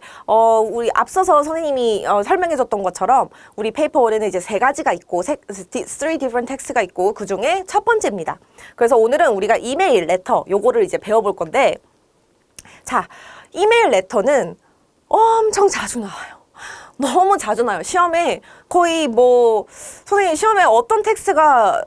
Speaker 1: 우리 앞서서 선생님이 설명해 줬던 것처럼 우리 페이퍼 1에는 이제 세 가지가 있고 three different text가 있고 그 중에 첫 번째입니다. 그래서 오늘은 우리가 이메일 레터 요거를 이제 배워볼 건데 자 이메일 레터는 엄청 자주 나와요. 너무 자주 나요. 시험에 거의 뭐 선생님 시험에 어떤 텍스트가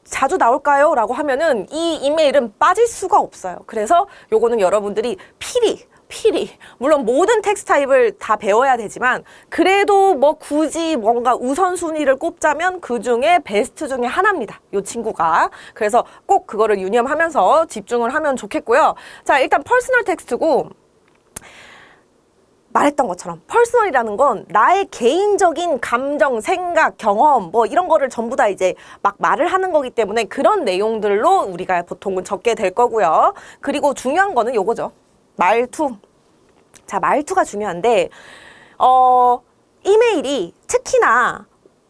Speaker 1: 자주 나올까요? 라고 하면은 이 이메일은 빠질 수가 없어요. 그래서 요거는 여러분들이 필히 물론 모든 텍스트 타입을 다 배워야 되지만 그래도 뭐 굳이 뭔가 우선순위를 꼽자면 그 중에 베스트 중에 하나입니다. 요 친구가. 그래서 꼭 그거를 유념하면서 집중을 하면 좋겠고요. 자 일단 퍼스널 텍스트고 말했던 것처럼 퍼스널이라는 건 나의 개인적인 감정, 생각, 경험 뭐 이런 거를 전부 다 이제 막 말을 하는 거기 때문에 그런 내용들로 우리가 보통은 적게 될 거고요. 그리고 중요한 거는 요거죠. 말투. 자, 말투가 중요한데 이메일이 특히나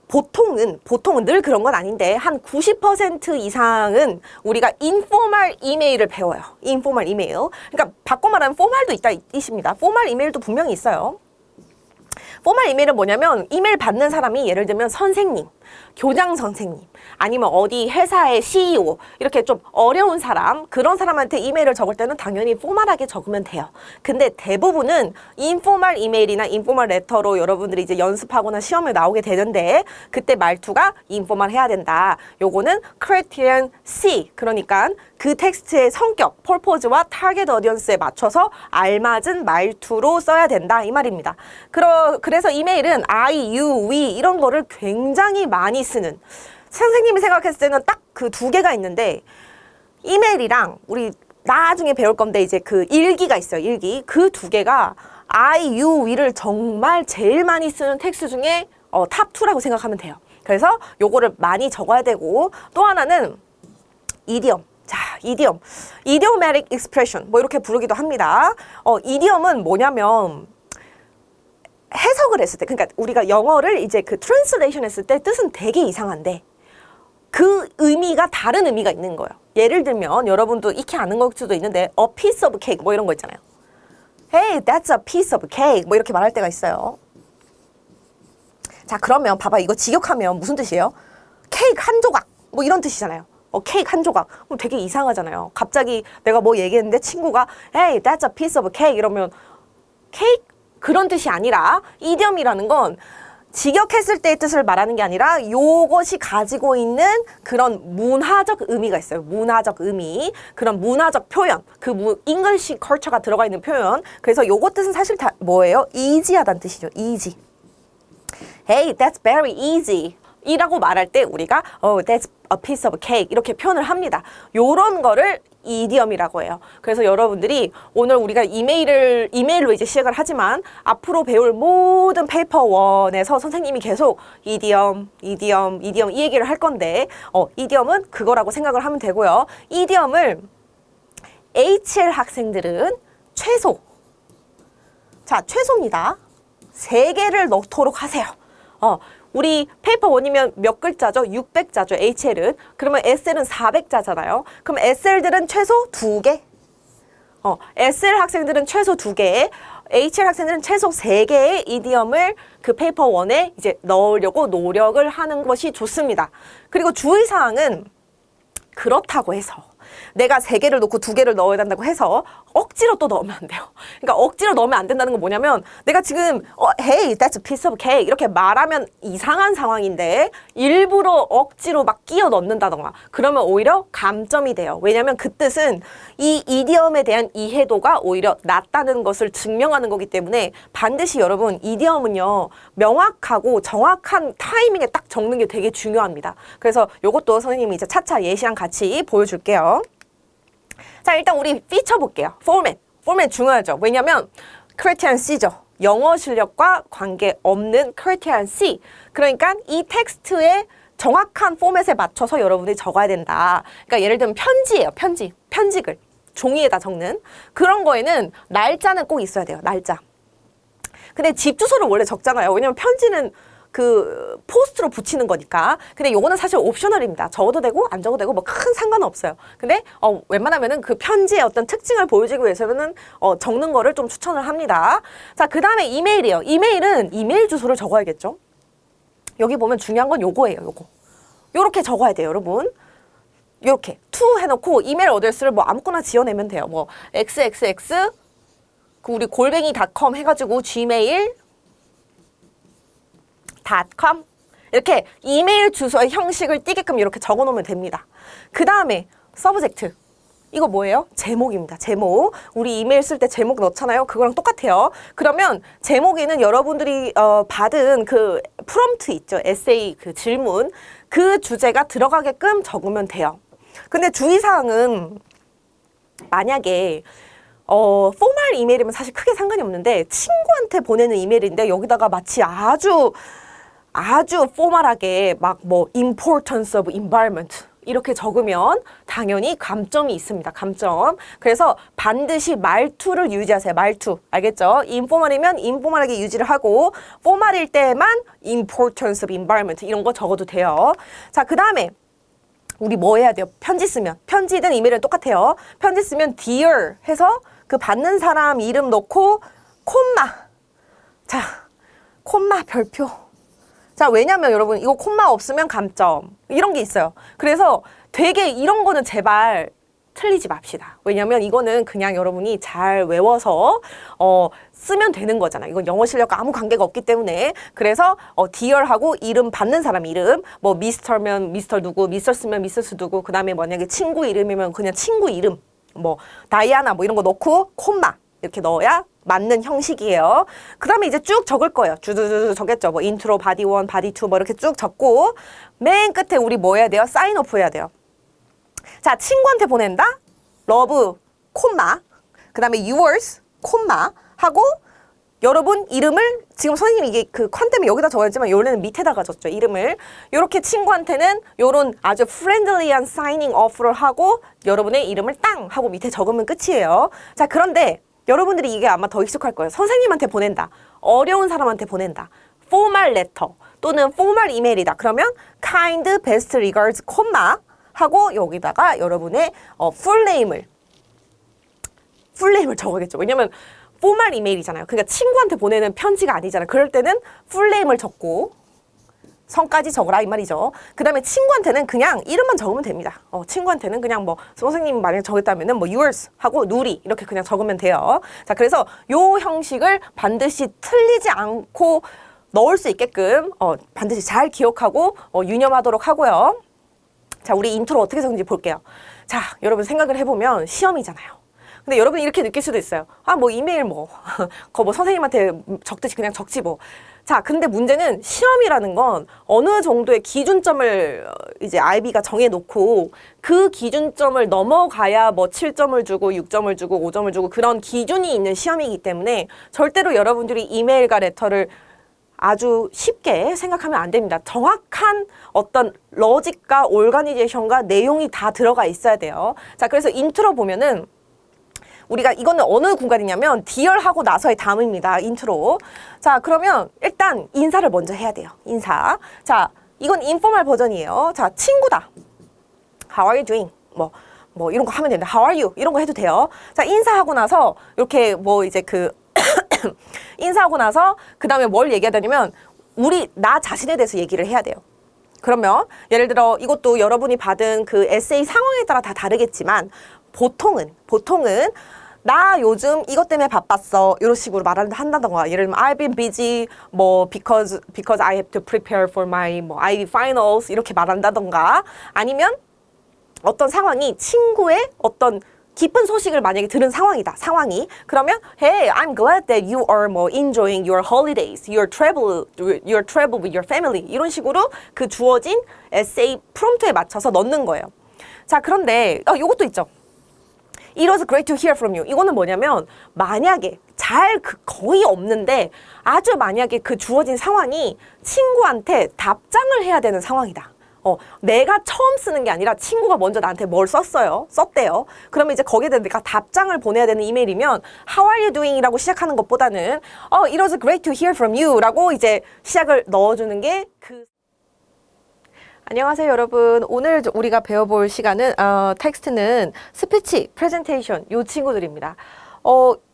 Speaker 1: 보통은 늘 그런 건 아닌데 한 90% 이상은 우리가 인포멀 이메일을 배워요. 인포멀 이메일. 그러니까 바꿔 말하면 포멀도 있습니다. 포멀 이메일도 분명히 있어요. 포멀 이메일은 뭐냐면 이메일 받는 사람이 예를 들면 선생님, 교장 선생님, 아니면 어디 회사의 CEO 이렇게 좀 어려운 사람, 그런 사람한테 이메일을 적을 때는 당연히 포멀하게 적으면 돼요. 근데 대부분은 인포멀 이메일이나 인포멀 레터로 여러분들이 이제 연습하거나 시험에 나오게 되는데 그때 말투가 인포멀 해야 된다. 요거는 Criterion C, 그러니까 그 텍스트의 성격, 펄포즈와 타겟 어디언스에 맞춰서 알맞은 말투로 써야 된다 이 말입니다. 그래서 이메일은 I, you, we 이런 거를 굉장히 많이 쓰는, 선생님이 생각했을 때는 딱 그 두 개가 있는데 이메일이랑 우리 나중에 배울 건데 이제 그 일기가 있어요. 일기. 그 두 개가 I, you, we를 정말 제일 많이 쓰는 텍스트 중에 탑 2라고 생각하면 돼요. 그래서 요거를 많이 적어야 되고 또 하나는 이디엄. 자, 이디엄. idiomatic expression 뭐 이렇게 부르기도 합니다. 이디엄은 뭐냐면 해석을 했을 때, 그러니까 우리가 영어를 이제 그 트랜슬레이션 했을 때 뜻은 되게 이상한데 그 의미가 다른 의미가 있는 거예요. 예를 들면 여러분도 익히 아는 걸 수도 있는데 a piece of cake 뭐 이런 거 있잖아요. Hey, that's a piece of cake 뭐 이렇게 말할 때가 있어요. 자, 그러면 봐봐, 이거 직역하면 무슨 뜻이에요? 케이크 한 조각 뭐 이런 뜻이잖아요. 케이크 한 조각. 그럼 되게 이상하잖아요. 갑자기 내가 뭐 얘기했는데 친구가 Hey, that's a piece of cake 이러면 케이크? 그런 뜻이 아니라 이디엄이라는 건 직역했을 때의 뜻을 말하는 게 아니라 요것이 가지고 있는 그런 문화적 의미가 있어요. 문화적 의미, 그런 문화적 표현, 그 English culture가 들어가 있는 표현. 그래서 요것 뜻은 사실 다 뭐예요? easy하다는 뜻이죠. easy. Hey, that's very easy. 이라고 말할 때 우리가 that's a piece of cake 이렇게 표현을 합니다. 요런 거를 이디엄이라고 해요. 그래서 여러분들이 오늘 우리가 이메일로 이제 시작을 하지만 앞으로 배울 모든 페이퍼 1에서 선생님이 계속 이디엄 이 얘기를 할 건데 이디엄은 그거라고 생각을 하면 되고요. 이디엄을 HL 학생들은 최소입니다. 3개를 넣도록 하세요. 우리 페이퍼 1이면 몇 글자죠? 600자죠, HL은. 그러면 SL은 400자잖아요. 그럼 SL들은 최소 2개. SL 학생들은 최소 2개, HL 학생들은 최소 3개의 이디엄을 그 페이퍼 1에 이제 넣으려고 노력을 하는 것이 좋습니다. 그리고 주의사항은 그렇다고 해서 내가 3개를 넣고 2개를 넣어야 된다고 해서 억지로 또 넣으면 안 돼요. 그러니까 억지로 넣으면 안 된다는 건 뭐냐면 내가 지금 Hey, that's a piece of cake 이렇게 말하면 이상한 상황인데 일부러 억지로 막 끼워 넣는다던가 그러면 오히려 감점이 돼요. 왜냐하면 그 뜻은 이 이디엄에 대한 이해도가 오히려 낮다는 것을 증명하는 거기 때문에 반드시 여러분 이디엄은요 명확하고 정확한 타이밍에 딱 적는 게 되게 중요합니다. 그래서 이것도 선생님이 이제 차차 예시랑 같이 보여줄게요. 자, 일단 우리 피처 볼게요. 포맷 중요하죠. 왜냐면 Criterion C죠. 영어 실력과 관계없는 Criterion C. 그러니까 이 텍스트의 정확한 포맷에 맞춰서 여러분들이 적어야 된다. 그러니까 예를 들면 편지예요. 편지글. 종이에다 적는. 그런 거에는 날짜는 꼭 있어야 돼요. 날짜. 근데 집 주소를 원래 적잖아요. 왜냐면 편지는 그 포스트로 붙이는 거니까. 근데 요거는 사실 옵셔널입니다. 적어도 되고 안 적어도 되고 뭐 큰 상관은 없어요. 근데 웬만하면은 그 편지의 어떤 특징을 보여주기 위해서는 적는 거를 좀 추천을 합니다. 자, 그 다음에 이메일이에요. 이메일은 이메일 주소를 적어야겠죠. 여기 보면 중요한 건 요거예요. 요렇게 적어야 돼요, 여러분. 요렇게 to 해놓고 이메일 어드레스를 뭐 아무거나 지어내면 돼요. 뭐 xxx 그 우리 골뱅이.com 해가지고 gmail.com 이렇게 이메일 주소의 형식을 띄게끔 이렇게 적어 놓으면 됩니다. 그 다음에 서브젝트. 이거 뭐예요? 제목입니다. 제목. 우리 이메일 쓸 때 제목 넣잖아요. 그거랑 똑같아요. 그러면 제목에는 여러분들이 받은 그 프롬프트 있죠. 에세이 그 질문. 그 주제가 들어가게끔 적으면 돼요. 근데 주의사항은 만약에 포멀 이메일이면 사실 크게 상관이 없는데 친구한테 보내는 이메일인데 여기다가 마치 아주 포멀하게 막 뭐 importance of environment 이렇게 적으면 당연히 감점이 있습니다. 감점. 그래서 반드시 말투를 유지하세요. 말투. 알겠죠? 인포멀이면 인포멀하게 유지를 하고 포멀일 때만 importance of environment 이런 거 적어도 돼요. 자, 그 다음에 우리 뭐 해야 돼요? 편지 쓰면. 편지든 이메일은 똑같아요. 편지 쓰면 dear 해서 그 받는 사람 이름 넣고 콤마. 자, 콤마 별표. 자, 왜냐면 여러분 이거 콤마 없으면 감점 이런 게 있어요. 그래서 되게 이런 거는 제발 틀리지 맙시다. 왜냐면 이거는 그냥 여러분이 잘 외워서 쓰면 되는 거잖아요. 이건 영어 실력과 아무 관계가 없기 때문에. 그래서 dear하고 이름 받는 사람 이름 뭐 미스터면 미스터 누구, 미스터스면 미스스 누구, 그 다음에 만약에 친구 이름이면 그냥 친구 이름 뭐 다이아나 뭐 이런 거 넣고 콤마 이렇게 넣어야 맞는 형식이에요. 그 다음에 이제 쭉 적을 거예요. 주두두두 적겠죠. 뭐 인트로, 바디 1, 바디 2 뭐 이렇게 쭉 적고 맨 끝에 우리 뭐 해야 돼요? 사인 오프 해야 돼요. 자, 친구한테 보낸다. 러브, 콤마. 그 다음에 yours, 콤마 하고 여러분 이름을 지금 선생님이 이게 그 컨 때문에 여기다 적었지만 요번에는 밑에다가 적죠. 이름을. 요렇게 친구한테는 요런 아주 프렌들리한 사이닝 오프를 하고 여러분의 이름을 땅 하고 밑에 적으면 끝이에요. 자, 그런데 여러분들이 이게 아마 더 익숙할 거예요. 선생님한테 보낸다. 어려운 사람한테 보낸다. formal letter 또는 formal 이메일이다. 그러면 kind best regards, 콤마 하고 여기다가 여러분의 풀네임을 적어야겠죠. 왜냐면 포멀 이메일이잖아요. 그러니까 친구한테 보내는 편지가 아니잖아요. 그럴 때는 풀네임을 적고 성까지 적으라 이 말이죠. 그 다음에 친구한테는 그냥 이름만 적으면 됩니다. 친구한테는 그냥 뭐 선생님이 만약에 적었다면은 뭐 yours 하고 누리 이렇게 그냥 적으면 돼요. 자, 그래서 요 형식을 반드시 틀리지 않고 넣을 수 있게끔 반드시 잘 기억하고 유념하도록 하고요. 자, 우리 인트로 어떻게 적는지 볼게요. 자, 여러분 생각을 해보면 시험이잖아요. 근데 여러분이 이렇게 느낄 수도 있어요. 아, 뭐 이메일 그거 뭐 선생님한테 적듯이 그냥 적지 뭐. 자, 근데 문제는 시험이라는 건 어느 정도의 기준점을 이제 IB가 정해놓고 그 기준점을 넘어가야 뭐 7점을 주고 6점을 주고 5점을 주고 그런 기준이 있는 시험이기 때문에 절대로 여러분들이 이메일과 레터를 아주 쉽게 생각하면 안 됩니다. 정확한 어떤 러직과 오르가니제이션과 내용이 다 들어가 있어야 돼요. 자, 그래서 인트로 보면은 우리가 이거는 어느 구간이냐면 디얼하고 나서의 다음입니다. 인트로. 자, 그러면 일단 인사를 먼저 해야 돼요. 인사. 자, 이건 인포멀 버전이에요. 자, 친구다. How are you doing? 뭐 이런 거 하면 됩니다. How are you? 이런 거 해도 돼요. 자, 인사하고 나서 이렇게 뭐 이제 인사하고 나서 그 다음에 뭘 얘기하다냐면 나 자신에 대해서 얘기를 해야 돼요. 그러면 예를 들어 이것도 여러분이 받은 그 에세이 상황에 따라 다 다르겠지만 보통은 나 요즘 이것 때문에 바빴어 이런 식으로 말을 한다던가 예를 들면 I've been busy because I have to prepare for my IB finals 이렇게 말한다던가 아니면 어떤 상황이 친구의 어떤 기쁜 소식을 만약에 들은 상황이 그러면 Hey, I'm glad that you are enjoying your holidays, your travel with your family 이런 식으로 그 주어진 에세이 프롬프트에 맞춰서 넣는 거예요. 자, 그런데 요것도 있죠. It was great to hear from you. 이거는 뭐냐면 만약에 거의 없는데 아주 만약에 그 주어진 상황이 친구한테 답장을 해야 되는 상황이다. 내가 처음 쓰는 게 아니라 친구가 먼저 나한테 뭘 썼대요. 그러면 이제 거기에 대해서 내가 답장을 보내야 되는 이메일이면 How are you doing? 이라고 시작하는 것보다는 It was great to hear from you 라고 이제 시작을 넣어주는 게 안녕하세요, 여러분. 오늘 우리가 배워볼 시간은 텍스트는 스피치, 프레젠테이션 요 친구들입니다.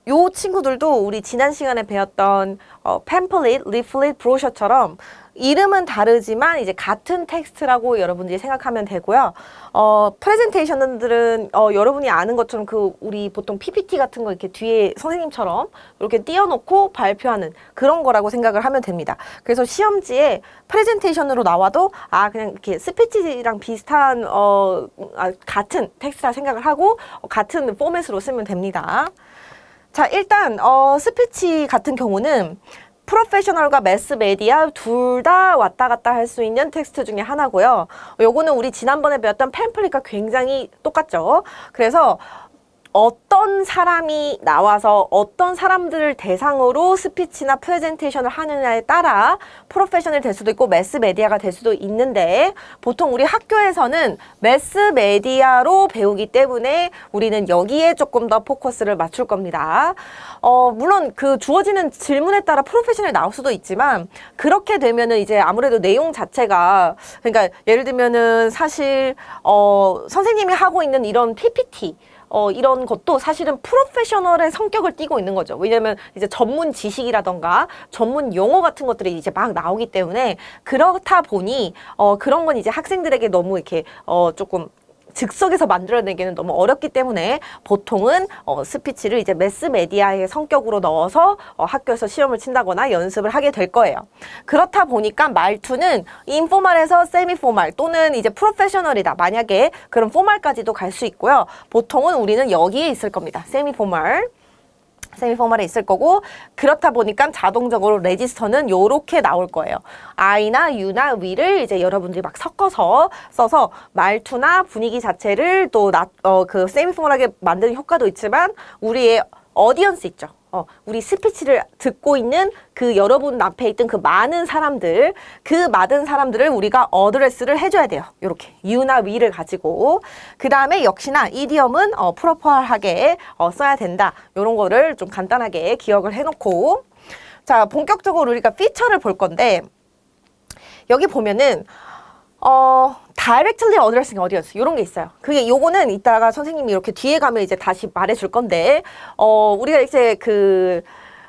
Speaker 1: 요 친구들도 우리 지난 시간에 배웠던 팸플릿, 리플릿, 브로셔처럼 이름은 다르지만 이제 같은 텍스트라고 여러분들이 생각하면 되고요. 프레젠테이션들은 여러분이 아는 것처럼 우리 보통 PPT 같은 거 이렇게 뒤에 선생님처럼 이렇게 띄워놓고 발표하는 그런 거라고 생각을 하면 됩니다. 그래서 시험지에 프레젠테이션으로 나와도 그냥 이렇게 스피치랑 비슷한 같은 텍스트라 생각을 하고 같은 포맷으로 쓰면 됩니다. 자, 일단 스피치 같은 경우는 프로페셔널과 매스메디아 둘 다 왔다 갔다 할 수 있는 텍스트 중에 하나고요. 요거는 우리 지난번에 배웠던 팸플릿과 굉장히 똑같죠. 그래서 어떤 사람이 나와서 어떤 사람들을 대상으로 스피치나 프레젠테이션을 하느냐에 따라 프로페셔널이 될 수도 있고 매스메디아가 될 수도 있는데 보통 우리 학교에서는 매스메디아로 배우기 때문에 우리는 여기에 조금 더 포커스를 맞출 겁니다. 물론 그 주어지는 질문에 따라 프로페셔널이 나올 수도 있지만 그렇게 되면은 이제 아무래도 내용 자체가 그러니까 예를 들면은 사실 선생님이 하고 있는 이런 PPT 이런 것도 사실은 프로페셔널의 성격을 띠고 있는 거죠. 왜냐면 이제 전문 지식이라던가 전문 용어 같은 것들이 이제 막 나오기 때문에 그렇다 보니 그런 건 이제 학생들에게 너무 이렇게 조금 즉석에서 만들어내기는 너무 어렵기 때문에 보통은 스피치를 이제 매스메디아의 성격으로 넣어서 학교에서 시험을 친다거나 연습을 하게 될 거예요. 그렇다 보니까 말투는 인포멀에서 세미포멀 또는 이제 프로페셔널이다. 만약에 그런 포멀까지도 갈 수 있고요. 보통은 우리는 여기에 있을 겁니다. 세미포멀에 있을 거고 그렇다 보니까 자동적으로 레지스터는 요렇게 나올 거예요. I나 U나 We를 이제 여러분들이 막 섞어서 써서 말투나 분위기 자체를 또 그 세미포멀하게 만드는 효과도 있지만 우리의 어디언스 있죠. 우리 스피치를 듣고 있는 그 여러분 앞에 있던 그 많은 사람들, 그 많은 사람들을 우리가 어드레스를 해줘야 돼요. 이렇게 U나 We를 가지고 그 다음에 역시나 이디엄은 프로퍼하게 써야 된다. 이런 거를 좀 간단하게 기억을 해놓고 자 본격적으로 우리가 피처를 볼 건데 여기 보면은 directly addressing audience 이런 게 있어요. 그게 요거는 이따가 선생님이 이렇게 뒤에 가면 이제 다시 말해줄 건데 우리가 이제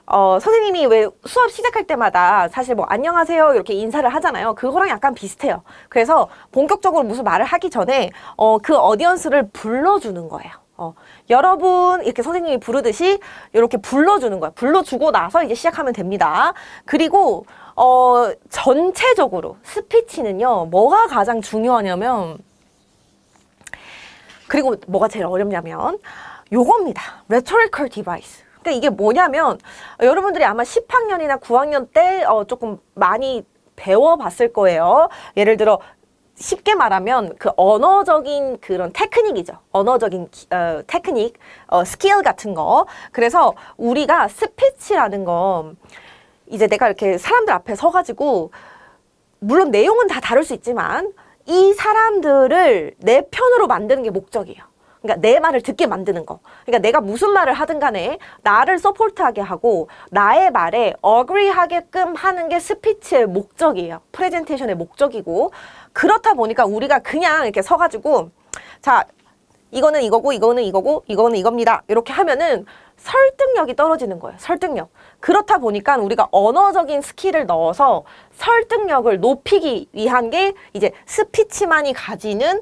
Speaker 1: 선생님이 왜 수업 시작할 때마다 사실 뭐 안녕하세요 이렇게 인사를 하잖아요. 그거랑 약간 비슷해요. 그래서 본격적으로 무슨 말을 하기 전에 그 어디언스를 불러주는 거예요. 여러분 이렇게 선생님이 부르듯이 이렇게 불러주는 거예요. 불러주고 나서 이제 시작하면 됩니다. 그리고 전체적으로 스피치는요 뭐가 가장 중요하냐면 그리고 뭐가 제일 어렵냐면 요겁니다. rhetorical device. 그러니까 이게 뭐냐면 여러분들이 아마 10학년이나 9학년 때 조금 많이 배워봤을 거예요. 예를 들어 쉽게 말하면 그 언어적인 그런 테크닉이죠. 언어적인 테크닉, 스킬 같은 거. 그래서 우리가 스피치라는 건 이제 내가 이렇게 사람들 앞에 서가지고 물론 내용은 다 다를 수 있지만 이 사람들을 내 편으로 만드는 게 목적이에요. 그러니까 내 말을 듣게 만드는 거. 그러니까 내가 무슨 말을 하든 간에 나를 서포트하게 하고 나의 말에 agree 하게끔 하는 게 스피치의 목적이에요. 프레젠테이션의 목적이고 그렇다 보니까 우리가 그냥 이렇게 서가지고 자 이거는 이거고 이거는 이거고 이거는 이겁니다. 이렇게 하면은 설득력이 떨어지는 거예요. 설득력. 그렇다 보니까 우리가 언어적인 스킬을 넣어서 설득력을 높이기 위한 게 이제 스피치만이 가지는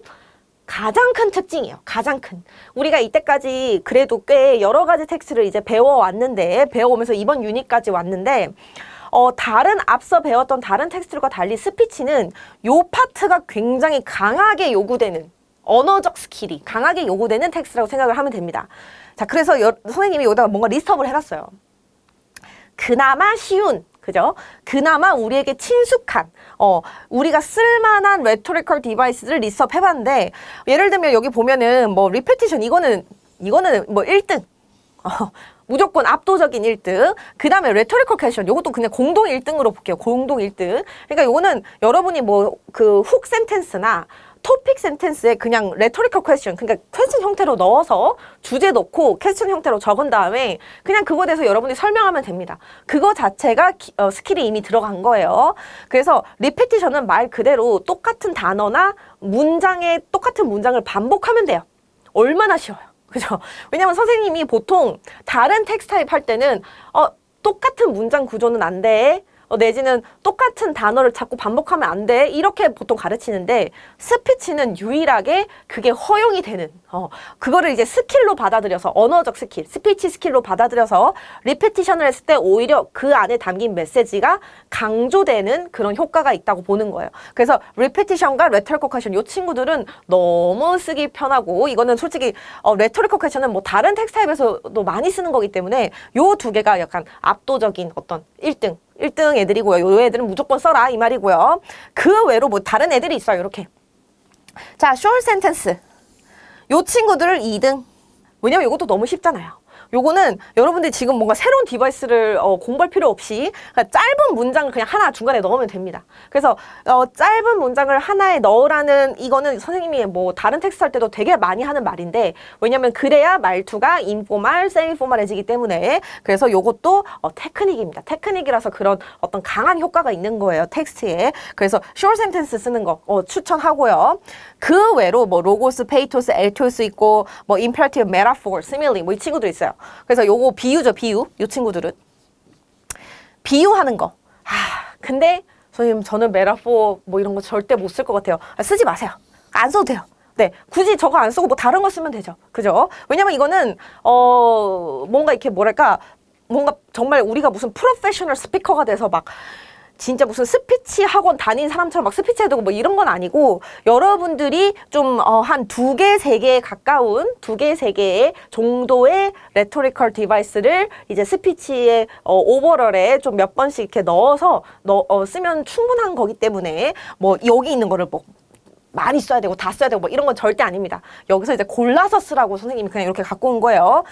Speaker 1: 가장 큰 특징이에요. 가장 큰. 우리가 이때까지 그래도 꽤 여러 가지 텍스트를 이제 배워오면서 이번 유닛까지 왔는데 앞서 배웠던 다른 텍스트들과 달리 스피치는 요 파트가 굉장히 강하게 요구되는 언어적 스킬이 강하게 요구되는 텍스트라고 생각을 하면 됩니다. 자, 그래서 선생님이 여기다가 뭔가 리스트업을 해놨어요. 그나마 쉬운, 그죠? 그나마 우리에게 친숙한, 우리가 쓸만한 rhetorical device를 리스트업 해봤는데, 예를 들면 여기 보면은 뭐 repetition, 이거는 뭐 1등. 무조건 압도적인 1등. 그 다음에 rhetorical question, 요것도 그냥 공동 1등으로 볼게요. 공동 1등. 그러니까 요거는 여러분이 뭐 그 훅 센텐스나 토픽 센텐스에 그냥 rhetorical question, 그러니까 퀘스천 형태로 넣어서 주제 넣고 퀘스천 형태로 적은 다음에 그냥 그거에 대해서 여러분이 설명하면 됩니다. 그거 자체가 스킬이 이미 들어간 거예요. 그래서 repetition은 말 그대로 똑같은 단어나 똑같은 문장을 반복하면 돼요. 얼마나 쉬워요. 그죠? 왜냐면 선생님이 보통 다른 텍스트 타입 할 때는 똑같은 문장 구조는 안 돼. 내지는 똑같은 단어를 자꾸 반복하면 안 돼. 이렇게 보통 가르치는데 스피치는 유일하게 그게 허용이 되는 그거를 이제 스킬로 받아들여서 언어적 스킬, 스피치 스킬로 받아들여서 리피티션을 했을 때 오히려 그 안에 담긴 메시지가 강조되는 그런 효과가 있다고 보는 거예요. 그래서 리피티션과 레토리컬 퀘션 이 친구들은 너무 쓰기 편하고 이거는 솔직히 레토리컬 퀘션은 뭐 다른 텍스트 타입에서도 많이 쓰는 거기 때문에 요 두 개가 약간 압도적인 어떤 1등 애들이고요. 요 애들은 무조건 써라 이 말이고요. 그 외로 뭐 다른 애들이 있어요. 이렇게. 자, short sentence. 요 친구들을 2등. 왜냐면 이것도 너무 쉽잖아요. 요거는 여러분들이 지금 뭔가 새로운 디바이스를 공부할 필요 없이 그냥 짧은 문장을 그냥 하나 중간에 넣으면 됩니다. 그래서 짧은 문장을 하나에 넣으라는 이거는 선생님이 뭐 다른 텍스트 할 때도 되게 많이 하는 말인데 왜냐면 그래야 말투가 인포말, 세미포말해지기 때문에 그래서 요것도 테크닉입니다. 테크닉이라서 그런 어떤 강한 효과가 있는 거예요. 텍스트에. 그래서 short sentence 쓰는 거 추천하고요. 그 외로 뭐 로고스, 페이토스, 엘토스 있고 뭐 imperative, metaphor, simile 뭐 이 친구들 있어요. 그래서 요거 비유죠, 비유. 요 친구들은 비유하는 거. 근데 선생님 저는 메타포 뭐 이런 거 절대 못 쓸 것 같아요. 쓰지 마세요. 안 써도 돼요. 네, 굳이 저거 안 쓰고 뭐 다른 거 쓰면 되죠. 그죠? 왜냐면 이거는 뭔가 이렇게 뭐랄까 뭔가 정말 우리가 무슨 프로페셔널 스피커가 돼서 막 진짜 무슨 스피치 학원 다닌 사람처럼 막 스피치 해두고 뭐 이런 건 아니고 여러분들이 좀 한 2개, 3개에 가까운 2개, 3개의 정도의 레토리컬 디바이스를 이제 스피치의 오버럴에 좀 몇 번씩 이렇게 넣어서 쓰면 충분한 거기 때문에 뭐 여기 있는 거를 뭐 많이 써야 되고 다 써야 되고 뭐 이런 건 절대 아닙니다. 여기서 이제 골라서 쓰라고 선생님이 그냥 이렇게 갖고 온 거예요.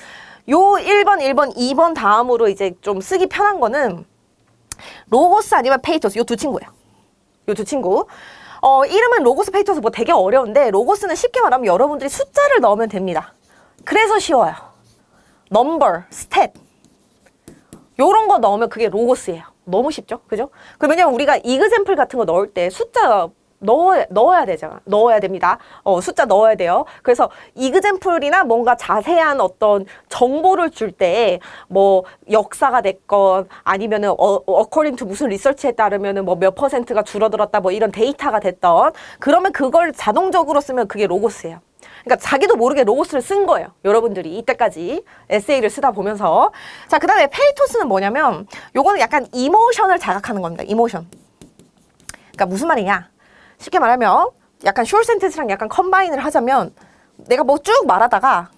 Speaker 1: 요 1번, 1번, 2번 다음으로 이제 좀 쓰기 편한 거는 로고스 아니면 페이토스 요 두 친구예요. 요 두 친구. 이름은 로고스, 페이토스 뭐 되게 어려운데 로고스는 쉽게 말하면 여러분들이 숫자를 넣으면 됩니다. 그래서 쉬워요. 넘버, 스탯 요런 거 넣으면 그게 로고스예요. 너무 쉽죠? 그죠? 왜냐면 우리가 이그샘플 같은 거 넣을 때 숫자 넣어야 되잖아. 넣어야 됩니다. 숫자 넣어야 돼요. 그래서 이그샘플이나 뭔가 자세한 어떤 정보를 줄 때 뭐 역사가 됐건 아니면은 according to 무슨 리서치에 따르면은 뭐 몇 %가 줄어들었다 뭐 이런 데이터가 됐던 그러면 그걸 자동적으로 쓰면 그게 로고스예요. 그러니까 자기도 모르게 로고스를 쓴 거예요. 여러분들이 이때까지 에세이를 쓰다 보면서. 자, 그 다음에 페이토스는 뭐냐면 요거는 약간 이모션을 자극하는 겁니다. 이모션. 그러니까 무슨 말이냐? 쉽게 말하면 약간 숏 센텐스랑 약간 컴바인을 하자면 내가 뭐 쭉 말하다가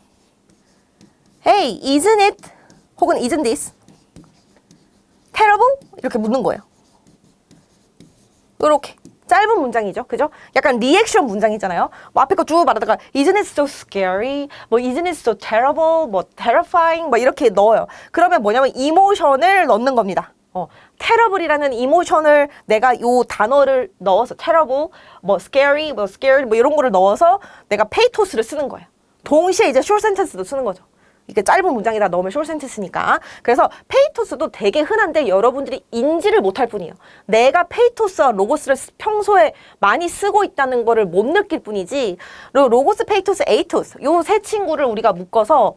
Speaker 1: Hey, isn't it? 혹은 isn't this? terrible? 이렇게 묻는 거예요. 이렇게 짧은 문장이죠. 그죠? 약간 리액션 문장이잖아요. 뭐 앞에 거 쭉 말하다가 isn't it so scary? 뭐 isn't it so terrible? 뭐 terrifying? 뭐 이렇게 넣어요. 그러면 뭐냐면 이모션을 넣는 겁니다. terrible이라는 이모션을 내가 요 단어를 넣어서 terrible, 뭐 scary, 뭐 scared 뭐 이런 거를 넣어서 내가 페이토스를 쓰는 거예요. 동시에 이제 short sentence도 쓰는 거죠. 이게 짧은 문장에다 넣으면 short sentence니까. 그래서 페이토스도 되게 흔한데 여러분들이 인지를 못할 뿐이에요. 내가 페이토스와 로고스를 평소에 많이 쓰고 있다는 거를 못 느낄 뿐이지. 그리고 로고스, 페이토스, 에이토스 요 세 친구를 우리가 묶어서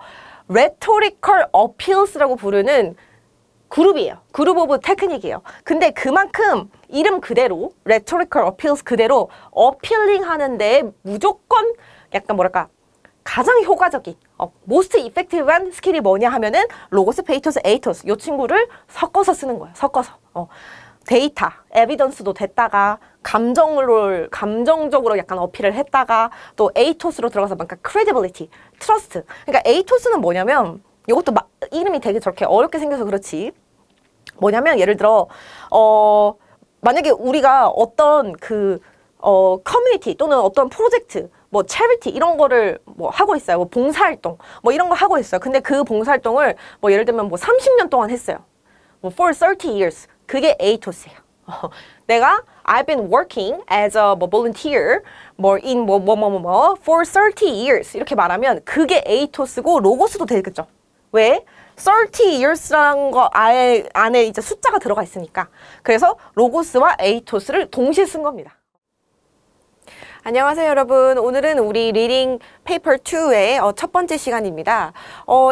Speaker 1: rhetorical appeals라고 부르는 그룹이에요. 그룹 오브 테크닉이에요. 근데 그만큼 이름 그대로 rhetorical appeals 그대로 어필링 하는데 무조건 약간 뭐랄까 가장 효과적인 most effective한 스킬이 뭐냐 하면은 로고스, 페이토스, 에이토스 요 친구를 섞어서 쓰는 거예요. 섞어서 데이터, 에비던스도 됐다가 감정적으로 약간 어필을 했다가 또 에이토스로 들어가서 약간 credibility, trust. 그러니까 에이토스는 뭐냐면 이것도 이름이 되게 저렇게 어렵게 생겨서 그렇지. 뭐냐면 예를 들어 만약에 우리가 어떤 커뮤니티 또는 어떤 프로젝트 뭐 체리티 이런 거를 뭐 하고 있어요. 뭐 봉사활동 뭐 이런 거 하고 있어요. 근데 그 봉사활동을 뭐 예를 들면 뭐 30년 동안 했어요. 뭐 for 30 years. 그게 에이토스예요. 내가 I've been working as a volunteer 뭐 in for 30 years 이렇게 말하면 그게 에이토스고 로고스도 되겠죠. 왜? 30 years라는 거 안에 이제 숫자가 들어가 있으니까. 그래서 로고스와 에이토스를 동시에 쓴 겁니다. 안녕하세요 여러분. 오늘은 우리 리딩 페이퍼 2의 첫 번째 시간입니다.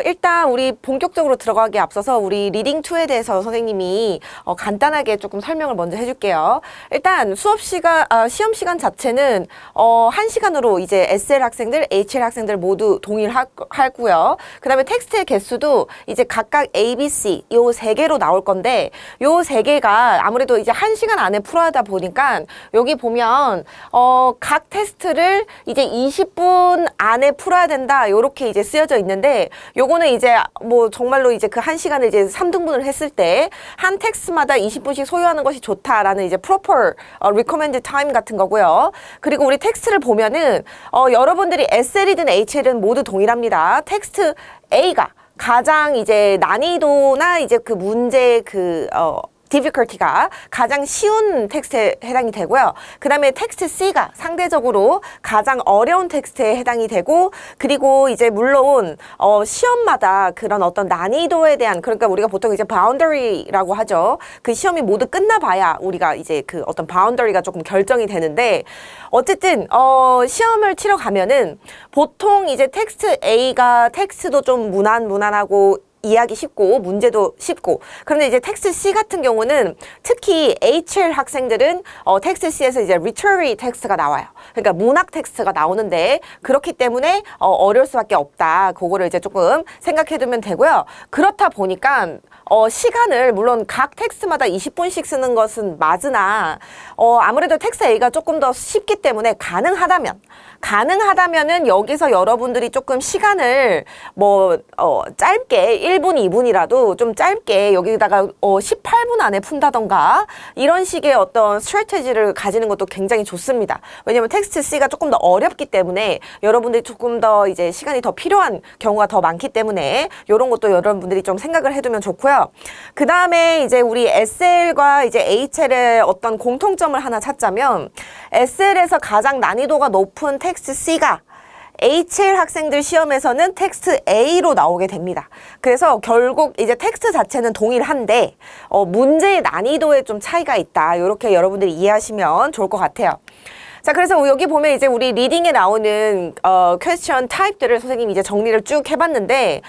Speaker 1: 일단 우리 본격적으로 들어가기에 앞서서 우리 리딩 2에 대해서 선생님이 간단하게 조금 설명을 먼저 해줄게요. 일단 시험 시간 자체는 1시간으로 이제 SL 학생들, HL 학생들 모두 동일하고요. 그 다음에 텍스트의 개수도 이제 각각 A, B, C 요 3개로 나올 건데 요 3개가 아무래도 이제 1시간 안에 풀어야 하다 보니까 여기 보면 각 각 테스트를 이제 20분 안에 풀어야 된다. 요렇게 이제 쓰여져 있는데 요거는 이제 뭐 정말로 이제 그 1시간을 이제 3등분을 했을 때 한 텍스트마다 20분씩 소요하는 것이 좋다라는 이제 proper recommended time 같은 거고요. 그리고 우리 텍스트를 보면은 여러분들이 SL이든 HL은 모두 동일합니다. 텍스트 A가 가장 이제 난이도나 이제 그 문제 difficulty가 가장 쉬운 텍스트에 해당이 되고요. 그 다음에 텍스트 C가 상대적으로 가장 어려운 텍스트에 해당이 되고, 그리고 이제 물론 시험마다 그런 어떤 난이도에 대한, 그러니까 우리가 보통 이제 boundary라고 하죠. 그 시험이 모두 끝나봐야 우리가 이제 그 어떤 boundary가 조금 결정이 되는데, 어쨌든 시험을 치러 가면은 보통 이제 텍스트 A가 텍스트도 좀 무난하고 이해하기 쉽고 문제도 쉽고, 그런데 이제 텍스트 C 같은 경우는 특히 HL 학생들은 텍스트 C에서 이제 literary 텍스트가 나와요. 그러니까 문학 텍스트가 나오는데, 그렇기 때문에 어려울 수밖에 없다. 그거를 이제 조금 생각해 두면 되고요. 그렇다 보니까 시간을 물론 각 텍스트마다 20분씩 쓰는 것은 맞으나 아무래도 텍스트 A가 조금 더 쉽기 때문에 가능하다면은 여기서 여러분들이 조금 시간을 뭐 짧게 1분, 2분이라도 좀 짧게 여기다가 18분 안에 푼다던가 이런 식의 어떤 스트래티지를 가지는 것도 굉장히 좋습니다. 왜냐면 텍스트 C가 조금 더 어렵기 때문에 여러분들이 조금 더 이제 시간이 더 필요한 경우가 더 많기 때문에 이런 것도 여러분들이 좀 생각을 해두면 좋고요. 그 다음에 이제 우리 SL과 이제 HL의 어떤 공통점을 하나 찾자면, SL에서 가장 난이도가 높은 텍스트 C가 HL 학생들 시험에서는 텍스트 A로 나오게 됩니다. 그래서 결국 이제 텍스트 자체는 동일한데 문제의 난이도에 좀 차이가 있다. 이렇게 여러분들이 이해하시면 좋을 것 같아요. 자, 그래서 여기 보면 이제 우리 리딩에 나오는 퀘스천 타입들을 선생님이 이제 정리를 쭉 해봤는데,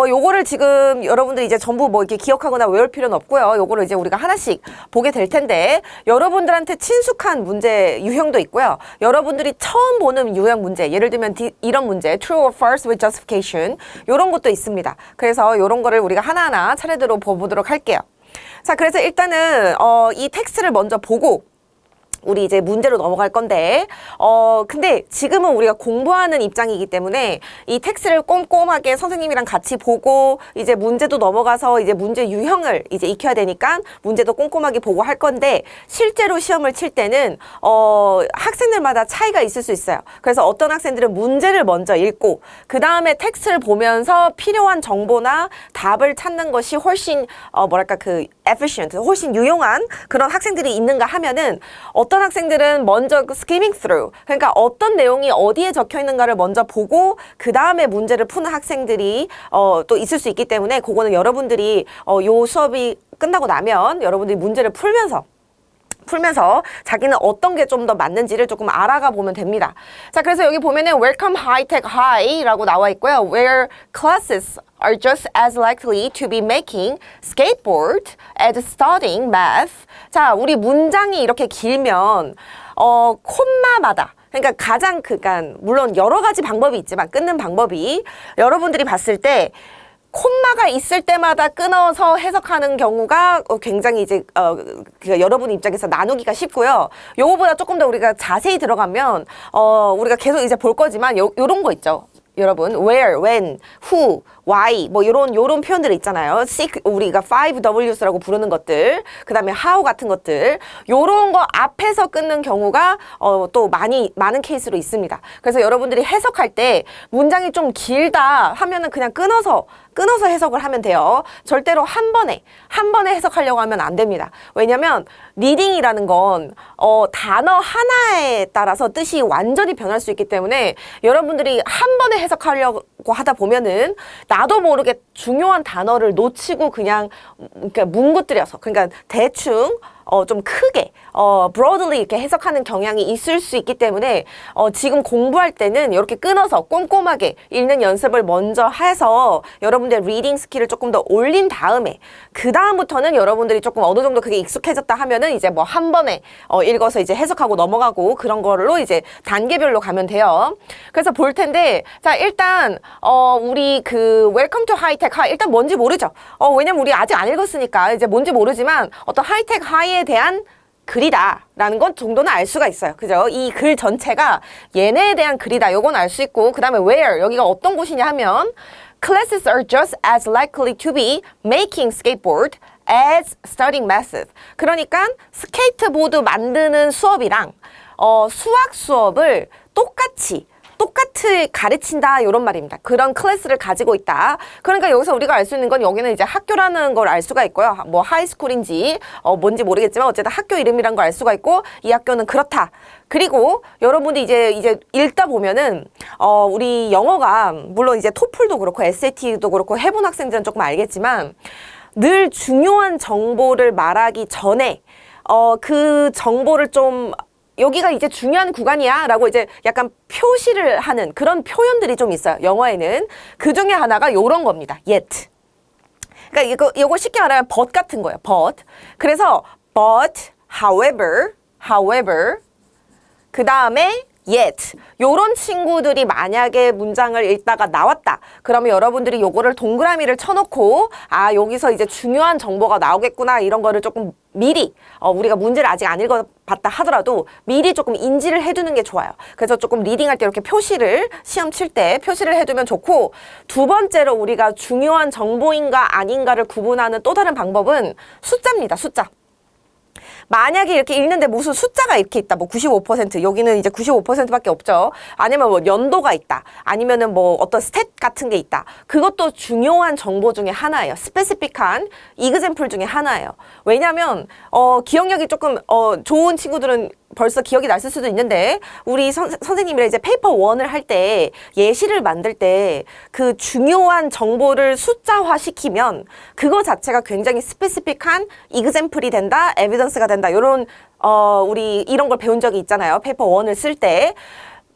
Speaker 1: 요거를 지금 여러분들이 이제 전부 뭐 이렇게 기억하거나 외울 필요는 없고요. 요거를 이제 우리가 하나씩 보게 될 텐데, 여러분들한테 친숙한 문제 유형도 있고요. 여러분들이 처음 보는 유형 문제, 예를 들면 이런 문제, true or false with justification, 요런 것도 있습니다. 그래서 요런 거를 우리가 하나하나 차례대로 보도록 할게요. 자, 그래서 일단은 이 텍스트를 먼저 보고 우리 이제 문제로 넘어갈 건데, 근데 지금은 우리가 공부하는 입장이기 때문에 이 텍스트를 꼼꼼하게 선생님이랑 같이 보고 이제 문제도 넘어가서 이제 문제 유형을 이제 익혀야 되니까 문제도 꼼꼼하게 보고 할 건데, 실제로 시험을 칠 때는 학생들마다 차이가 있을 수 있어요. 그래서 어떤 학생들은 문제를 먼저 읽고 그 다음에 텍스트를 보면서 필요한 정보나 답을 찾는 것이 훨씬 efficient, 훨씬 유용한 그런 학생들이 있는가 하면은, 어떤 학생들은 먼저 skimming through, 그러니까 어떤 내용이 어디에 적혀 있는가를 먼저 보고 그 다음에 문제를 푸는 학생들이 또 있을 수 있기 때문에, 그거는 여러분들이 요 수업이 끝나고 나면 여러분들이 문제를 풀면서 자기는 어떤 게 좀 더 맞는지를 조금 알아가 보면 됩니다. 자, 그래서 여기 보면은 Welcome High Tech High라고 나와 있고요. Where classes are just as likely to be making skateboard as studying math. 자, 우리 문장이 이렇게 길면 콤마마다, 그러니까 그러니까 물론 여러 가지 방법이 있지만 끊는 방법이, 여러분들이 봤을 때 콤마가 있을 때마다 끊어서 해석하는 경우가 굉장히 이제 여러분 입장에서 나누기가 쉽고요. 요거보다 조금 더 우리가 자세히 들어가면 우리가 계속 이제 볼 거지만 요런 거 있죠. 여러분, where, when, who, why, 뭐 요런 표현들 있잖아요. 우리가 5Ws라고 부르는 것들, 그 다음에 how 같은 것들, 요런 거 앞에서 끊는 경우가 또 많은 케이스로 있습니다. 그래서 여러분들이 해석할 때 문장이 좀 길다 하면은 그냥 끊어서 해석을 하면 돼요. 절대로 한 번에 해석하려고 하면 안 됩니다. 왜냐면 리딩이라는 건 단어 하나에 따라서 뜻이 완전히 변할 수 있기 때문에, 여러분들이 한 번에 해석하려고 하다 보면은 나도 모르게 중요한 단어를 놓치고 그냥 뭉그뜨려서, 그러니까 대충 좀 크게 broadly 이렇게 해석하는 경향이 있을 수 있기 때문에 지금 공부할 때는 이렇게 끊어서 꼼꼼하게 읽는 연습을 먼저 해서 여러분들 리딩 스킬을 조금 더 올린 다음에, 그 다음부터는 여러분들이 조금 어느 정도 그게 익숙해졌다 하면은 이제 뭐 한 번에 읽어서 이제 해석하고 넘어가고 그런 걸로 이제 단계별로 가면 돼요. 그래서 볼 텐데, 자, 일단 우리 그 Welcome to High Tech High, 일단 뭔지 모르죠. 왜냐면 우리 아직 안 읽었으니까 이제 뭔지 모르지만 어떤 하이텍 하이에 대한 글이다라는 건 정도는 알 수가 있어요. 그죠? 이 글 전체가 얘네에 대한 글이다. 요건 알 수 있고 그 다음에 where, 여기가 어떤 곳이냐 하면 classes are just as likely to be making skateboard as studying math. 그러니까 스케이트보드 만드는 수업이랑 수학 수업을 똑같이 가르친다 이런 말입니다. 그런 클래스를 가지고 있다. 그러니까 여기서 우리가 알 수 있는 건 여기는 이제 학교라는 걸 알 수가 있고요. 뭐 하이스쿨인지 뭔지 모르겠지만 어쨌든 학교 이름이란 걸 알 수가 있고 이 학교는 그렇다. 그리고 여러분들이 이제 읽다 보면은 우리 영어가 물론 이제 토플도 그렇고 SAT도 그렇고 해본 학생들은 조금 알겠지만 늘 중요한 정보를 말하기 전에 그 정보를 좀 여기가 이제 중요한 구간이야 라고 이제 약간 표시를 하는 그런 표현들이 좀 있어요. 영어에는. 그 중에 하나가 요런 겁니다. yet. 그러니까 이거 쉽게 말하면 but 같은 거예요. but. 그래서 but, however 그 다음에 yet. 요런 친구들이 만약에 문장을 읽다가 나왔다. 그러면 여러분들이 요거를 동그라미를 쳐놓고 아 여기서 이제 중요한 정보가 나오겠구나 이런 거를 조금 미리 우리가 문제를 아직 안 읽어봤다 하더라도 미리 조금 인지를 해두는 게 좋아요. 그래서 조금 리딩할 때 이렇게 표시를 시험 칠 때 표시를 해두면 좋고 두 번째로 우리가 중요한 정보인가 아닌가를 구분하는 또 다른 방법은 숫자입니다. 숫자. 만약에 이렇게 읽는데 무슨 숫자가 이렇게 있다. 뭐 95% 여기는 이제 95%밖에 없죠. 아니면 뭐 연도가 있다. 아니면은 뭐 어떤 스탯 같은 게 있다. 그것도 중요한 정보 중에 하나예요. 스페시픽한 이그젬플 중에 하나예요. 왜냐면 기억력이 조금 좋은 친구들은 벌써 기억이 났을 수도 있는데 우리 선생님이랑 이제 페이퍼 1을 할 때 예시를 만들 때 그 중요한 정보를 숫자화 시키면 그거 자체가 굉장히 스페시픽한 이그젬플이 된다, 에비던스가 된다. 요런 우리 이런 걸 배운 적이 있잖아요. 페이퍼 1을 쓸 때.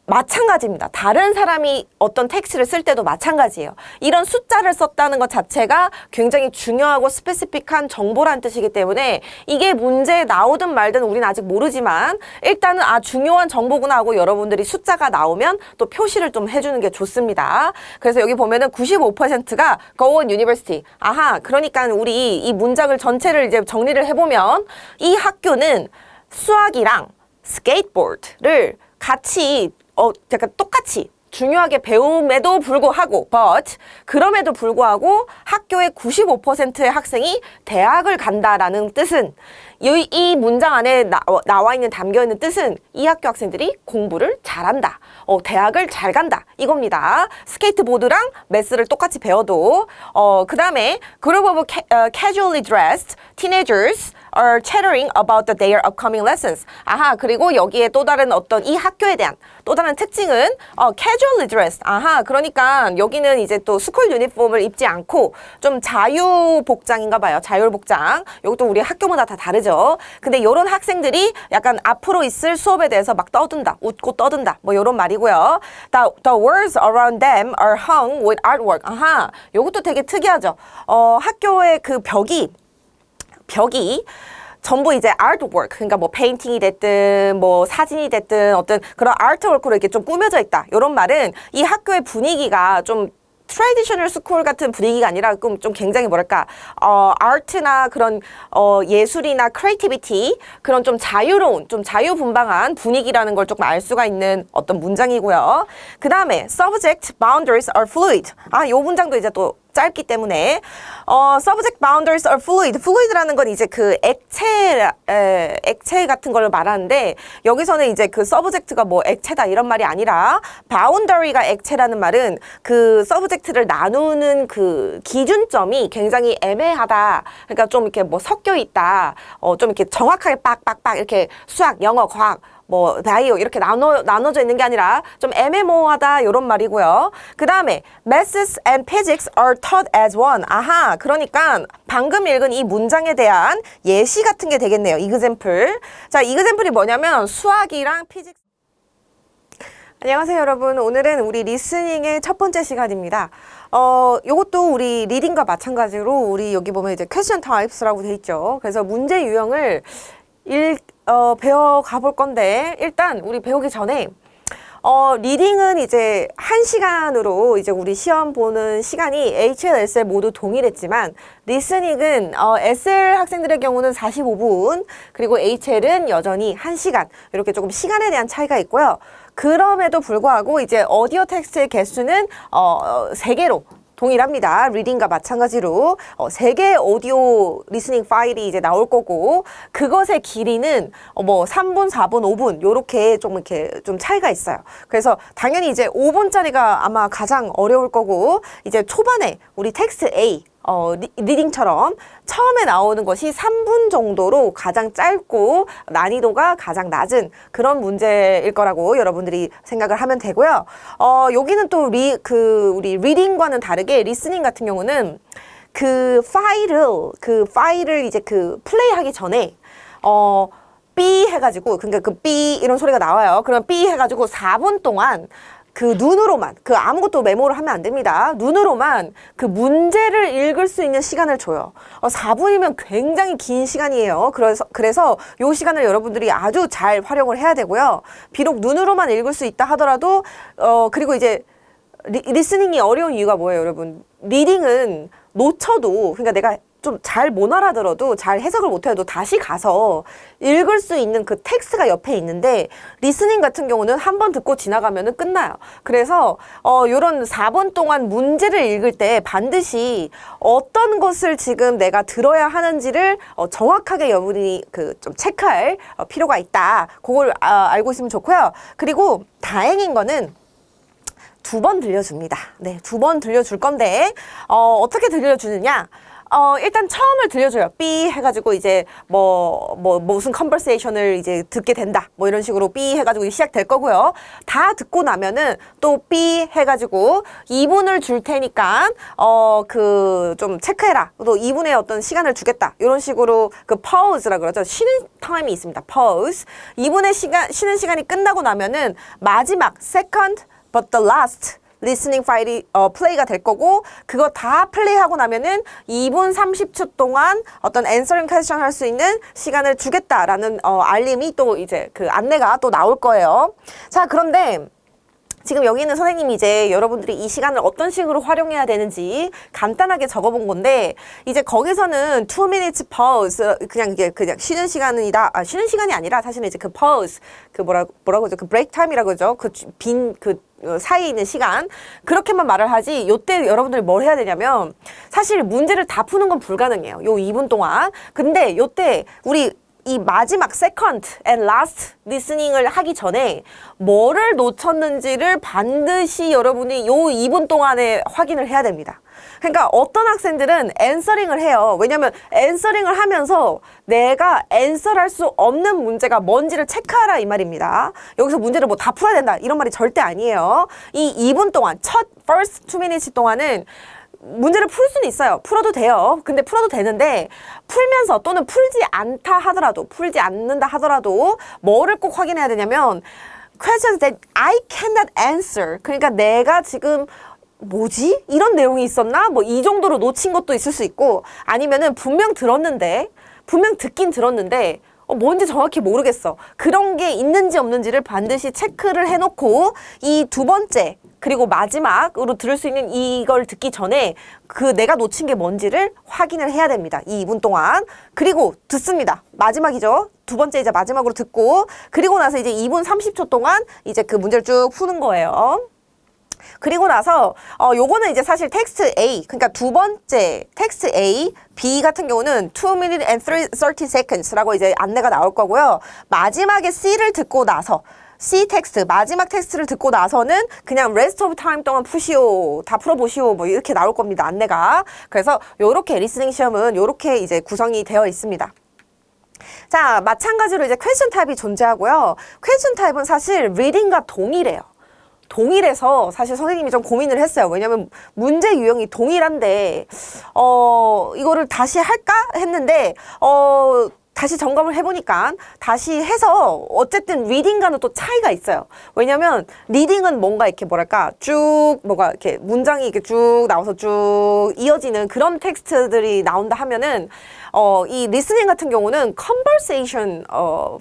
Speaker 1: 마찬가지입니다. 다른 사람이 어떤 텍스트를 쓸 때도 마찬가지예요. 이런 숫자를 썼다는 것 자체가 굉장히 중요하고 스페시픽한 정보란 뜻이기 때문에 이게 문제에 나오든 말든 우리는 아직 모르지만 일단은 중요한 정보구나 하고 여러분들이 숫자가 나오면 또 표시를 좀 해주는 게 좋습니다. 그래서 여기 보면은 95%가 Go on University. 아하, 그러니까 우리 이 문장을 전체를 이제 정리를 해보면 이 학교는 수학이랑 스케이트보드를 같이 약간 똑같이 중요하게 배움에도 불구하고 but 그럼에도 불구하고 학교의 95%의 학생이 대학을 간다라는 뜻은 이 문장 안에 나와 있는 담겨 있는 뜻은 이 학교 학생들이 공부를 잘한다. 대학을 잘 간다. 이겁니다. 스케이트보드랑 매스를 똑같이 배워도 그 다음에 group of casually dressed teenagers are chattering about their upcoming lessons. 아하, 그리고 여기에 또 다른 어떤 이 학교에 대한 또 다른 특징은 casually dressed. 아하, 그러니까 여기는 이제 또 스쿨 유니폼을 입지 않고 좀 자유복장인가 봐요. 자율복장. 이것도 우리 학교마다 다 다르죠. 근데 이런 학생들이 약간 앞으로 있을 수업에 대해서 막 떠든다. 웃고 떠든다. 뭐 이런 말이고요. The walls around them are hung with artwork. 아하, 이것도 되게 특이하죠. 학교의 그 벽이 전부 이제 artwork, 그러니까 뭐 페인팅이 됐든 뭐 사진이 됐든 어떤 그런 아트워크로 이렇게 좀 꾸며져 있다. 이런 말은 이 학교의 분위기가 좀 트래디셔널 스쿨 같은 분위기가 아니라 좀 굉장히 뭐랄까 아트나 그런 예술이나 크리에이티비티 그런 좀 자유로운 좀 자유분방한 분위기라는 걸 조금 알 수가 있는 어떤 문장이고요. 그 다음에 subject boundaries are fluid. 요 문장도 이제 또 짧기 때문에 subject boundaries are fluid. fluid라는 건 이제 그 액체 같은 걸 말하는데 여기서는 이제 그 subject가 뭐 액체다 이런 말이 아니라 boundary가 액체라는 말은 그 subject를 나누는 그 기준점이 굉장히 애매하다. 그러니까 좀 이렇게 뭐 섞여 있다. 좀 이렇게 정확하게 빡빡빡 이렇게 수학, 영어, 과학 뭐 바이오 이렇게 나눠져 있는 게 아니라 좀 애매모호하다 이런 말이고요. 그 다음에 Maths and Physics are taught as one. 아하, 그러니까 방금 읽은 이 문장에 대한 예시 같은 게 되겠네요. 이그젬플. 자, 이그젬플이 뭐냐면 수학이랑 피직스. 안녕하세요 여러분. 오늘은 우리 리스닝의 첫 번째 시간입니다. 요것도 우리 리딩과 마찬가지로 우리 여기 보면 이제 question types라고 돼 있죠. 그래서 문제 유형을 배워 가볼 건데 일단 우리 배우기 전에 리딩은 이제 1시간으로 이제 우리 시험 보는 시간이 HL, SL 모두 동일했지만, 리스닝은, SL 학생들의 경우는 45분, 그리고 HL은 여전히 1시간. 이렇게 조금 시간에 대한 차이가 있고요. 그럼에도 불구하고 이제 오디오 텍스트의 개수는, 3개로 동일합니다. 리딩과 마찬가지로 3개의 오디오 리스닝 파일이 이제 나올 거고, 그것의 길이는 뭐 3분, 4분, 5분 요렇게 좀 차이가 있어요. 그래서 당연히 이제 5분짜리가 아마 가장 어려울 거고, 이제 초반에 우리 텍스트 A 리딩처럼 처음에 나오는 것이 3분 정도로 가장 짧고 난이도가 가장 낮은 그런 문제일 거라고 여러분들이 생각을 하면 되고요. 여기는 또 우리 리딩과는 다르게 리스닝 같은 경우는 그 파일을 이제 플레이하기 전에 삐 해가지고, 그러니까 그 삐 이런 소리가 나와요. 그러면 삐 해가지고 4분 동안 그 눈으로만, 아무것도 메모를 하면 안 됩니다. 눈으로만 그 문제를 읽을 수 있는 시간을 줘요. 4분이면 굉장히 긴 시간이에요. 그래서 요 시간을 여러분들이 아주 잘 활용을 해야 되고요. 비록 눈으로만 읽을 수 있다 하더라도, 그리고 이제 리스닝이 어려운 이유가 뭐예요, 여러분? 리딩은 놓쳐도, 그러니까 내가 좀 잘 못 알아들어도, 잘 해석을 못해도 다시 가서 읽을 수 있는 그 텍스트가 옆에 있는데, 리스닝 같은 경우는 한 번 듣고 지나가면은 끝나요. 그래서 요런 4분 동안 문제를 읽을 때 반드시 어떤 것을 지금 내가 들어야 하는지를 정확하게 여러분이 좀 체크할 필요가 있다. 그걸 알고 있으면 좋고요. 그리고 다행인 거는 2번 들려줍니다. 네, 2번 들려줄 건데, 어떻게 들려주느냐? 일단 처음을 들려줘요. 삐 해가지고 이제 무슨 컨버세이션을 이제 듣게 된다. 뭐 이런 식으로 삐 해가지고 시작될 거고요. 다 듣고 나면은 또 삐 해가지고 2분을 줄 테니까, 좀 체크해라. 또 2분의 어떤 시간을 주겠다. 이런 식으로 pause라 그러죠. 쉬는 타임이 있습니다. pause. 2분의 쉬는 시간이 끝나고 나면은 마지막 second but the last 리스닝 파일이 플레이가 될 거고, 그거 다 플레이하고 나면은 2분 30초 동안 어떤 answering question 할 수 있는 시간을 주겠다라는 알림이 또 이제 안내가 또 나올 거예요. 자, 그런데 지금 여기 있는 선생님이 이제 여러분들이 이 시간을 어떤 식으로 활용해야 되는지 간단하게 적어본 건데, 이제 거기서는 2 minutes pause, 그냥 쉬는 시간이다. 쉬는 시간이 아니라 사실은 이제 pause, 뭐라고 그러죠? break time이라고 그러죠? 사이에 있는 시간. 그렇게만 말을 하지, 요때 여러분들이 뭘 해야 되냐면, 사실 문제를 다 푸는 건 불가능해요. 요 2분 동안. 근데 요때 우리 이 마지막 second and last listening을 하기 전에 뭐를 놓쳤는지를 반드시 여러분이 요 2분 동안에 확인을 해야 됩니다. 그러니까 어떤 학생들은 answering을 해요. 왜냐면 answering을 하면서 내가 answer할 수 없는 문제가 뭔지를 체크하라 이 말입니다. 여기서 문제를 뭐 다 풀어야 된다 이런 말이 절대 아니에요. 이 2분 동안, first 2 minutes 동안은 문제를 풀 수는 있어요. 풀어도 돼요. 근데 풀어도 되는데, 풀면서 또는 풀지 않는다 하더라도 뭐를 꼭 확인해야 되냐면, questions that I cannot answer. 그러니까 내가 지금 뭐지? 이런 내용이 있었나? 뭐 이 정도로 놓친 것도 있을 수 있고, 아니면은 분명 듣긴 들었는데 뭔지 정확히 모르겠어. 그런 게 있는지 없는지를 반드시 체크를 해놓고, 이 2번째 그리고 마지막으로 들을 수 있는 이걸 듣기 전에 내가 놓친 게 뭔지를 확인을 해야 됩니다. 이 2분 동안. 그리고 듣습니다. 마지막이죠. 2번째 이제 마지막으로 듣고, 그리고 나서 이제 2분 30초 동안 이제 문제를 쭉 푸는 거예요. 그리고 나서 요거는 이제 사실 텍스트 A, 그러니까 2번째 텍스트 A, B 같은 경우는 2 minutes and 30 seconds라고 이제 안내가 나올 거고요. 마지막에 C를 듣고 나서 C 텍스트, 마지막 텍스트를 듣고 나서는 그냥 rest of time 동안 푸시오, 다 풀어보시오, 뭐 이렇게 나올 겁니다, 안내가. 그래서 요렇게 리스닝 시험은 요렇게 이제 구성이 되어 있습니다. 자, 마찬가지로 이제 question type이 존재하고요. question type은 사실 reading과 동일해서 사실 선생님이 좀 고민을 했어요. 왜냐면 문제 유형이 동일한데 이거를 다시 할까 했는데 다시 점검을 해보니까 다시 해서 어쨌든 리딩과는 또 차이가 있어요. 왜냐면 리딩은 뭔가 이렇게 이렇게 문장이 이렇게 쭉 나와서 쭉 이어지는 그런 텍스트들이 나온다 하면은 이 리스닝 같은 경우는 conversation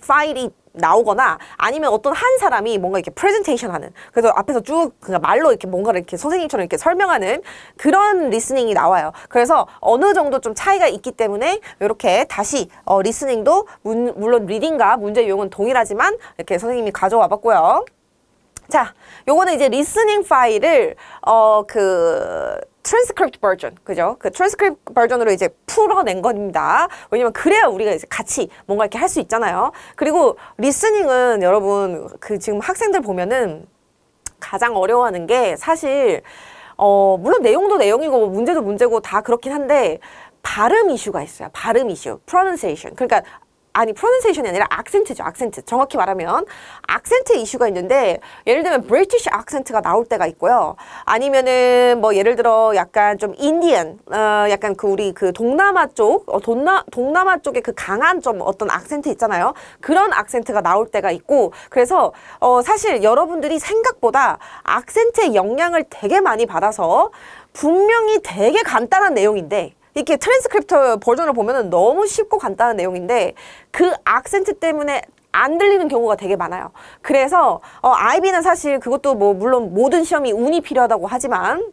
Speaker 1: 파일이 나오거나 아니면 어떤 한 사람이 뭔가 이렇게 프레젠테이션 하는, 그래서 앞에서 쭉 그냥 말로 이렇게 뭔가를 이렇게 선생님처럼 이렇게 설명하는 그런 리스닝이 나와요. 그래서 어느 정도 좀 차이가 있기 때문에 이렇게 다시 리스닝도 물론 리딩과 문제 유형은 동일하지만 이렇게 선생님이 가져와 봤고요. 자, 요거는 이제 리스닝 파일을 트랜스크립트 버전, 그죠? 그 트랜스크립트 버전으로 이제 풀어낸 겁니다. 왜냐면 그래야 우리가 이제 같이 뭔가 이렇게 할 수 있잖아요. 그리고 리스닝은 여러분 그 지금 학생들 보면은 가장 어려워하는 게 사실 물론 내용도 내용이고 뭐 문제도 문제고 다 그렇긴 한데 발음 이슈가 있어요. 발음 이슈, pronunciation. 그러니까 아니 pronunciation이 아니라 악센트죠. 악센트. 정확히 말하면 악센트 이슈가 있는데 예를 들면 British 악센트가 나올 때가 있고요. 아니면은 뭐 예를 들어 약간 좀 인디언 약간 그 우리 그 동남아 쪽 동남아 쪽에 그 강한 좀 어떤 악센트 있잖아요. 그런 악센트가 나올 때가 있고 그래서 사실 여러분들이 생각보다 악센트의 영향을 되게 많이 받아서 분명히 되게 간단한 내용인데 이렇게 트랜스크립트 버전을 보면은 너무 쉽고 간단한 내용인데 그 악센트 때문에 안 들리는 경우가 되게 많아요. 그래서 IB는 사실 그것도 뭐 물론 모든 시험이 운이 필요하다고 하지만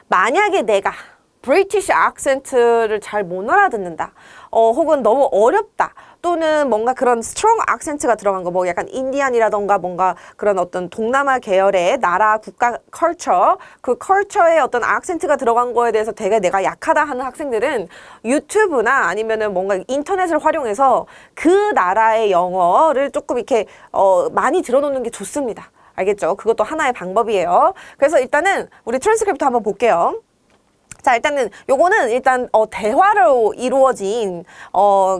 Speaker 1: 만약에 내가 브리티시 악센트를 잘 못 알아듣는다. 혹은 너무 어렵다. 또는 뭔가 그런 스트롱 악센트가 들어간 거, 뭐 약간 인디안이라던가 뭔가 그런 어떤 동남아 계열의 나라, 국가, 컬처, 그 컬처의 어떤 악센트가 들어간 거에 대해서 되게 내가 약하다 하는 학생들은 유튜브나 아니면은 뭔가 인터넷을 활용해서 그 나라의 영어를 조금 이렇게 많이 들어놓는 게 좋습니다. 알겠죠? 그것도 하나의 방법이에요. 그래서 일단은 우리 트랜스크립트 한번 볼게요. 자, 일단은 요거는 일단 대화로 이루어진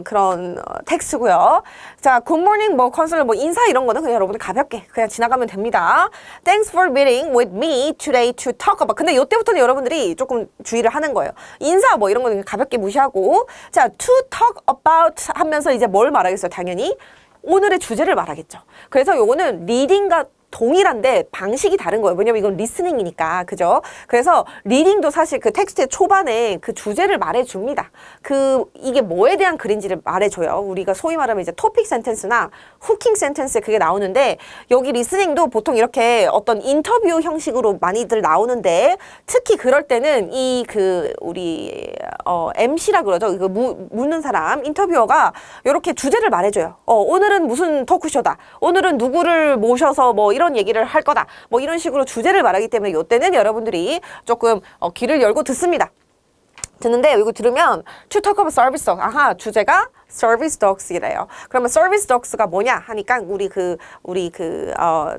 Speaker 1: 그런 텍스트고요. 자, 굿모닝 뭐 컨설트 뭐 인사 이런 거는 그냥 여러분들 가볍게 그냥 지나가면 됩니다. Thanks for meeting with me today to talk about. 근데 요때부터는 여러분들이 조금 주의를 하는 거예요. 인사 뭐 이런 거는 가볍게 무시하고 자, to talk about 하면서 이제 뭘 말하겠어요? 당연히 오늘의 주제를 말하겠죠. 그래서 요거는 리딩과 동일한데 방식이 다른 거예요. 왜냐면 이건 리스닝이니까. 그죠? 그래서 리딩도 사실 그 텍스트의 초반에 그 주제를 말해줍니다. 이게 뭐에 대한 글인지를 말해줘요. 우리가 소위 말하면 이제 토픽 센텐스나 후킹 센텐스에 그게 나오는데 여기 리스닝도 보통 이렇게 어떤 인터뷰 형식으로 많이들 나오는데 특히 그럴 때는 우리 MC라 그러죠. 이거 묻는 사람, 인터뷰어가 이렇게 주제를 말해줘요. 오늘은 무슨 토크쇼다. 오늘은 누구를 모셔서 뭐 이런 얘기를 할 거다. 뭐 이런 식으로 주제를 말하기 때문에 이때는 여러분들이 조금 귀를 열고 듣는데 이거 들으면 to talk about service dog. 아하, 주제가 service dogs이래요. 그러면 service dogs가 뭐냐 하니까 우리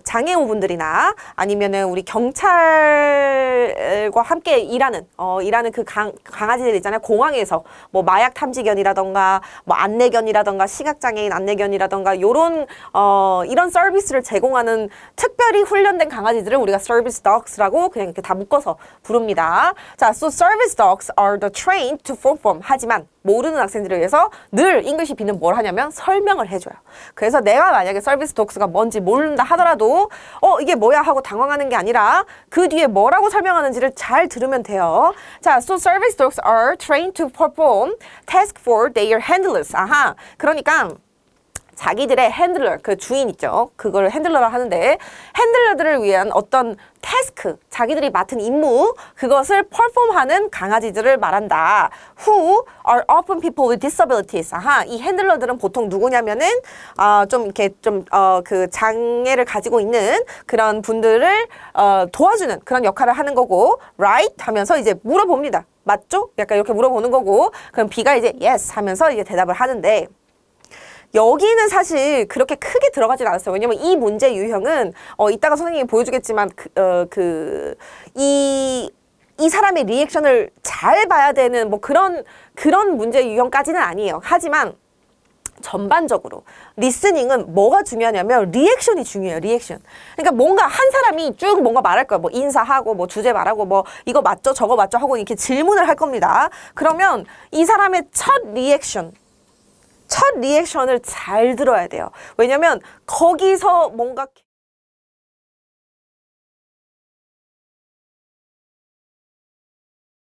Speaker 1: 장애우분들이나 아니면은 우리 경찰과 함께 일하는 그 강아지들 있잖아요. 공항에서 뭐 마약 탐지견이라던가 뭐 안내견이라던가 시각장애인 안내견이라던가 요런 이런 서비스를 제공하는 특별히 훈련된 강아지들을 우리가 service dogs라고 그냥 이렇게 다 묶어서 부릅니다. 자, so service dogs are the trained to perform. 하지만 모르는 학생들을 위해서 늘 잉글리시 B는 뭘 하냐면 설명을 해줘요. 그래서 내가 만약에 서비스 독스가 뭔지 모른다 하더라도 이게 뭐야 하고 당황하는 게 아니라 그 뒤에 뭐라고 설명하는지를 잘 들으면 돼요. 자, so service dogs are trained to perform task for their handlers. 아하, 그러니까 자기들의 핸들러, 그 주인 있죠. 그걸 핸들러라 하는데 핸들러들을 위한 어떤 태스크, 자기들이 맡은 임무, 그것을 퍼폼하는 강아지들을 말한다. Who are often people with disabilities. 아하, 이 핸들러들은 보통 누구냐면은 좀 이렇게 그 장애를 가지고 있는 그런 분들을 도와주는 그런 역할을 하는 거고, right? 하면서 이제 물어봅니다. 맞죠? 약간 이렇게 물어보는 거고, 그럼 B가 이제 yes 하면서 이제 대답을 하는데. 여기는 사실 그렇게 크게 들어가진 않았어요. 왜냐면 이 문제 유형은 이따가 선생님이 보여주겠지만 이 사람의 리액션을 잘 봐야 되는 뭐 그런 문제 유형까지는 아니에요. 하지만 전반적으로 리스닝은 뭐가 중요하냐면 리액션이 중요해요. 리액션. 그러니까 뭔가 한 사람이 쭉 뭔가 말할 거예요. 뭐 인사하고 뭐 주제 말하고 뭐 이거 맞죠? 저거 맞죠? 하고 이렇게 질문을 할 겁니다. 그러면 이 사람의 첫 리액션을 잘 들어야 돼요. 왜냐면 거기서 뭔가